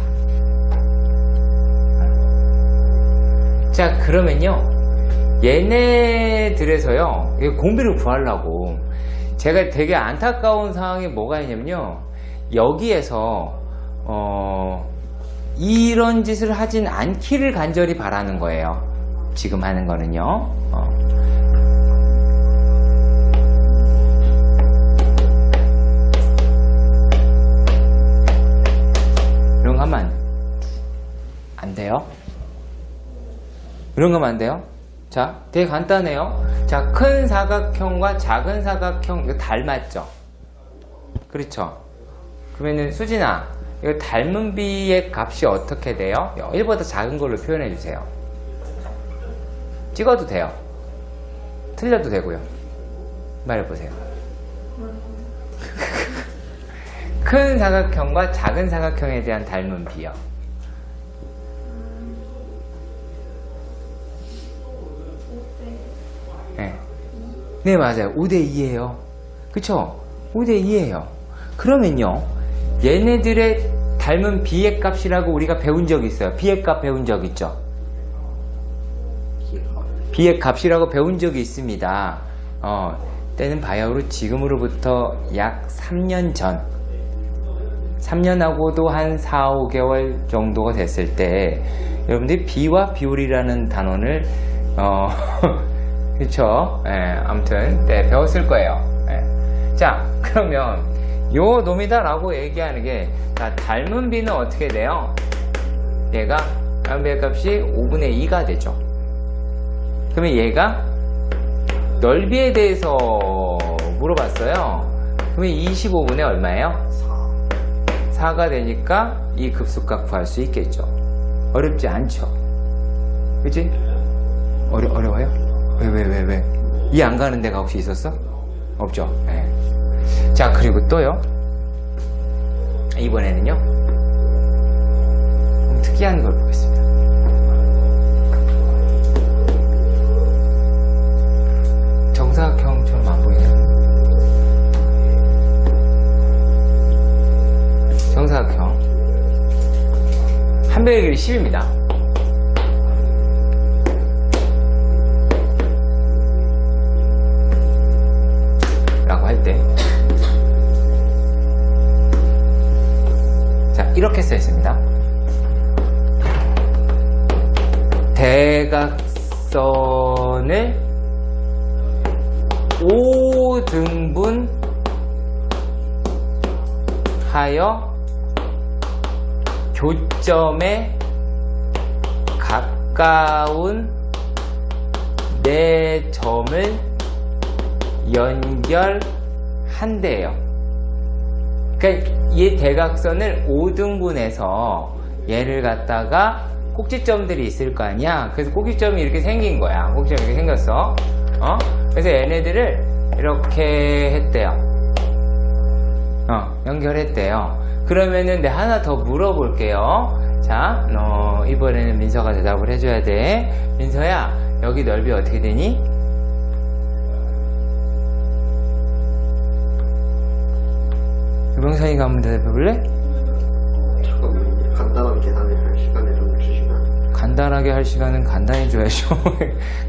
자, 그러면요. 얘네들에서요. 공비를 구하려고 제가 되게 안타까운 상황이 뭐가 있냐면요. 여기에서 이런 짓을 하진 않기를 간절히 바라는 거예요. 지금 하는 거는요. 이런 거 하면 안 돼요. 이런 거 하면 안 돼요. 자, 되게 간단해요. 자, 큰 사각형과 작은 사각형 이거 닮았죠? 그렇죠? 그러면은 수진아, 이거 닮은 비의 값이 어떻게 돼요? 1보다 작은 걸로 표현해 주세요. 찍어도 돼요. 틀려도 되고요. 말해보세요. 큰 사각형과 작은 사각형에 대한 닮은 비요. 네. 네, 맞아요. 5대2예요. 그쵸? 5대2예요. 그러면요, 얘네들의 닮은 B의 값이라고 우리가 배운 적 있어요. B의 값 배운 적 있죠? B의 값이라고 배운 적이 있습니다. 때는 바야흐로 지금으로부터 약 3년 전, 3년하고도 한 4, 5개월 정도가 됐을 때 여러분들이 B와 비율이라는 단원을 그쵸? 아무튼 배웠을 거예요. 자, 그러면 요 놈이다 라고 얘기하는 게, 자, 닮은 B는 어떻게 돼요? 얘가 닮은 B의 값이 5분의 2가 되죠. 그러면 얘가 넓이에 대해서 물어봤어요. 그러면 25분의 얼마예요? 4가 되니까 이 급수값 구할 수 있겠죠. 어렵지 않죠. 그치? 어려워요? 왜? 이해 안 가는 데가 혹시 있었어? 없죠? 네. 자, 그리고 또요. 이번에는요, 특이한 걸 보겠습니다. 정사각형처럼 안 보이네요. 정사각형 한 변의 길이 10입니다. 라고 할 때, 자, 이렇게 써 있습니다. 대각선을 5등분 하여 교점에 가까운 4점을 연결한대요. 그러니까 이 대각선을 5등분해서 얘를 갖다가 꼭지점들이 있을 거 아니야. 그래서 꼭지점이 이렇게 생긴 거야. 꼭지점이 이렇게 생겼어. 그래서 얘네들을 이렇게 했대요. 연결했대요. 그러면은 내가 하나 더 물어볼게요. 자, 이번에는 민서가 대답을 해줘야 돼. 민서야, 여기 넓이 어떻게 되니? 유병선이가 한번 대답해볼래? 잠깐만요. 간단한 계산을 할 시간을 좀 주시면. 간단하게 할 시간은 간단히 줘야죠.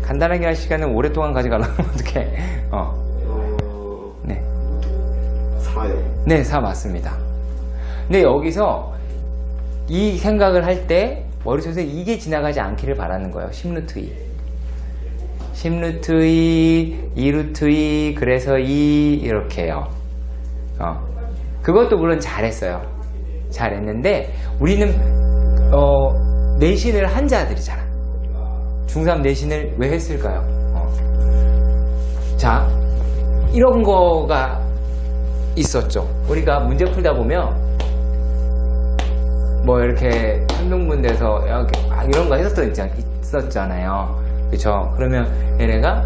간단하게 할 시간은 오랫동안 가져가려면 어떡해. 네. 4요. 네, 4 맞습니다. 근데 여기서 이 생각을 할 때 머릿속에서 이게 지나가지 않기를 바라는 거예요. 10루트 2. 10루트 2, 2루트 2, 그래서 2 이렇게요. 그것도 물론 잘했어요. 잘했는데 우리는 내신을 한 자들이잖아. 중3 내신을 왜 했을까요? 자, 이런 거가 있었죠. 우리가 문제 풀다 보면 뭐 이렇게 한동분돼서 이런 거 있었잖아요. 그쵸? 그러면 얘네가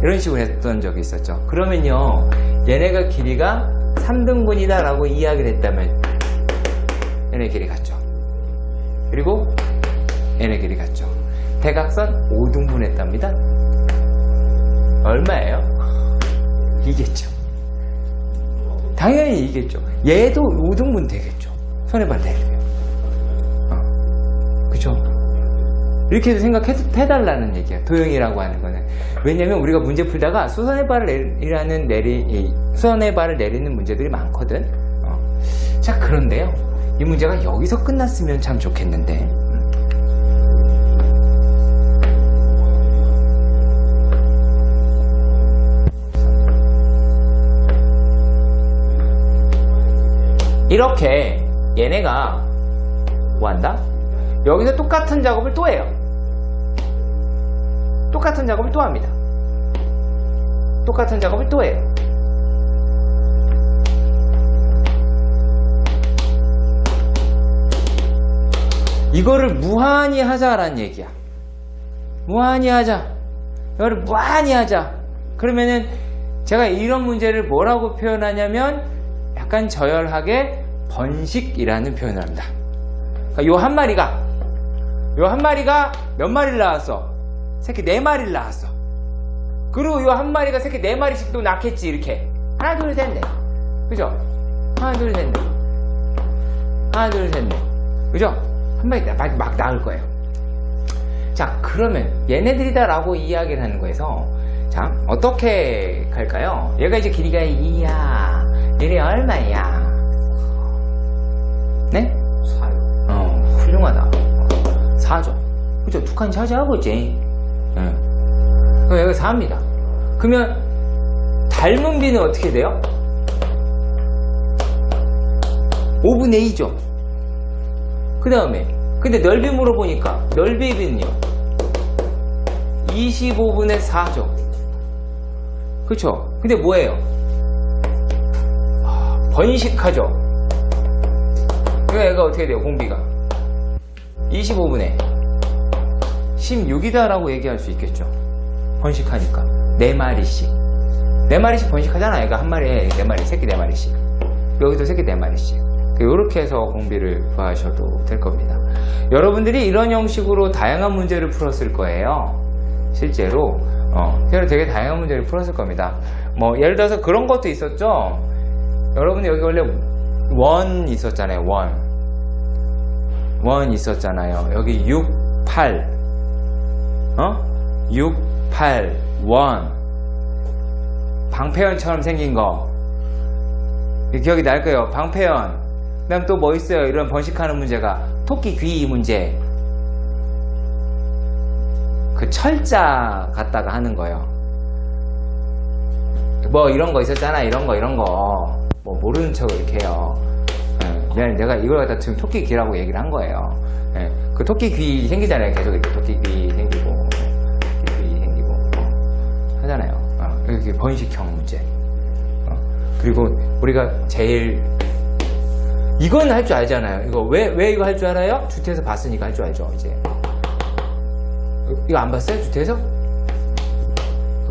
이런 식으로 했던 적이 있었죠. 그러면요, 얘네가 길이가 3등분이다 라고 이야기를 했다면 얘네 길이 같죠. 그리고 얘네 길이 같죠. 대각선 5등분 했답니다. 얼마예요? 이겠죠. 당연히 이겠죠. 얘도 5등분 되겠죠. 손해발 내리면. 그쵸? 이렇게 생각해달라는 얘기야. 도형이라고 하는 거는. 왜냐면 우리가 문제 풀다가 수선해발을 내리는 문제들이 많거든. 자, 그런데요. 이 문제가 여기서 끝났으면 참 좋겠는데. 이렇게 얘네가 뭐 한다? 여기서 똑같은 작업을 또 해요. 똑같은 작업을 또 합니다. 똑같은 작업을 또 해요. 이거를 무한히 하자라는 얘기야. 무한히 하자. 이거를 무한히 하자. 그러면은 제가 이런 문제를 뭐라고 표현하냐면 약간 저열하게 번식이라는 표현을 합니다. 그러니까 요 한 마리가 몇 마리를 낳았어? 새끼 4마리를 낳았어. 그리고 이 한 마리가 새끼 4마리씩 또 낳겠지. 이렇게 하나 둘 셋 넷. 그죠? 하나 둘 셋 넷. 하나 둘 셋 넷. 그죠? 한 마리 막 낳을 거예요. 자, 그러면 얘네들이다 라고 이야기를 하는 거에서 자, 어떻게 갈까요? 얘가 이제 길이가 2야. 얘네 얼마야? 네? 4요. 훌륭하다. 4죠. 그죠? 두 칸이 차지하고 있지. 그럼 얘가 4입니다. 그러면 닮은 비는 어떻게 돼요? 5분의 2죠. 그 다음에 근데 넓이 물어보니까 넓이 비는요 25분의 4죠. 그쵸? 근데 뭐예요? 번식하죠. 그러니까 얘가 어떻게 돼요? 공비가 25분의 16이다 라고 얘기할 수 있겠죠. 번식하니까 4마리씩 4마리씩 번식하잖아. 얘가 한 마리에 4마리, 새끼 4마리씩. 여기도 새끼 4마리씩. 이렇게 해서 공비를 구하셔도 될 겁니다. 여러분들이 이런 형식으로 다양한 문제를 풀었을 거예요. 실제로 되게 다양한 문제를 풀었을 겁니다. 뭐 예를 들어서 그런 것도 있었죠. 여러분들 여기 원래 원 있었잖아요. 원 있었잖아요. 여기 6, 8 6, 8, 원 방패연처럼 생긴 거 기억이 날 거예요. 방패연. 그 다음 또 뭐 있어요? 이런 번식하는 문제가 토끼 귀 문제. 그 철자 갖다가 하는 거예요. 뭐 이런 거 있었잖아. 이런 거 뭐 모르는 척 이렇게 해요. 내가 이걸 갖다 지금 토끼 귀라고 얘기를 한 거예요. 그 토끼 귀 생기잖아요. 계속 이렇게 토끼 귀 생기고 하잖아요. 이렇게 번식형 문제. 그리고 우리가 제일 이건 할 줄 알잖아요. 이거 왜 이거 할 줄 알아요? 주태에서 봤으니까 할 줄 알죠. 이제 이거 안 봤어요? 주태에서?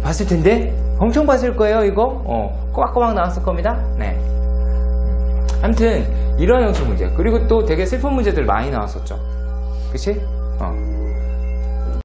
봤을 텐데 엄청 봤을 거예요. 이거 꼬박꼬박 나왔을 겁니다. 네. 아무튼 이런 형식 문제. 그리고 또 되게 슬픈 문제들 많이 나왔었죠. 그치?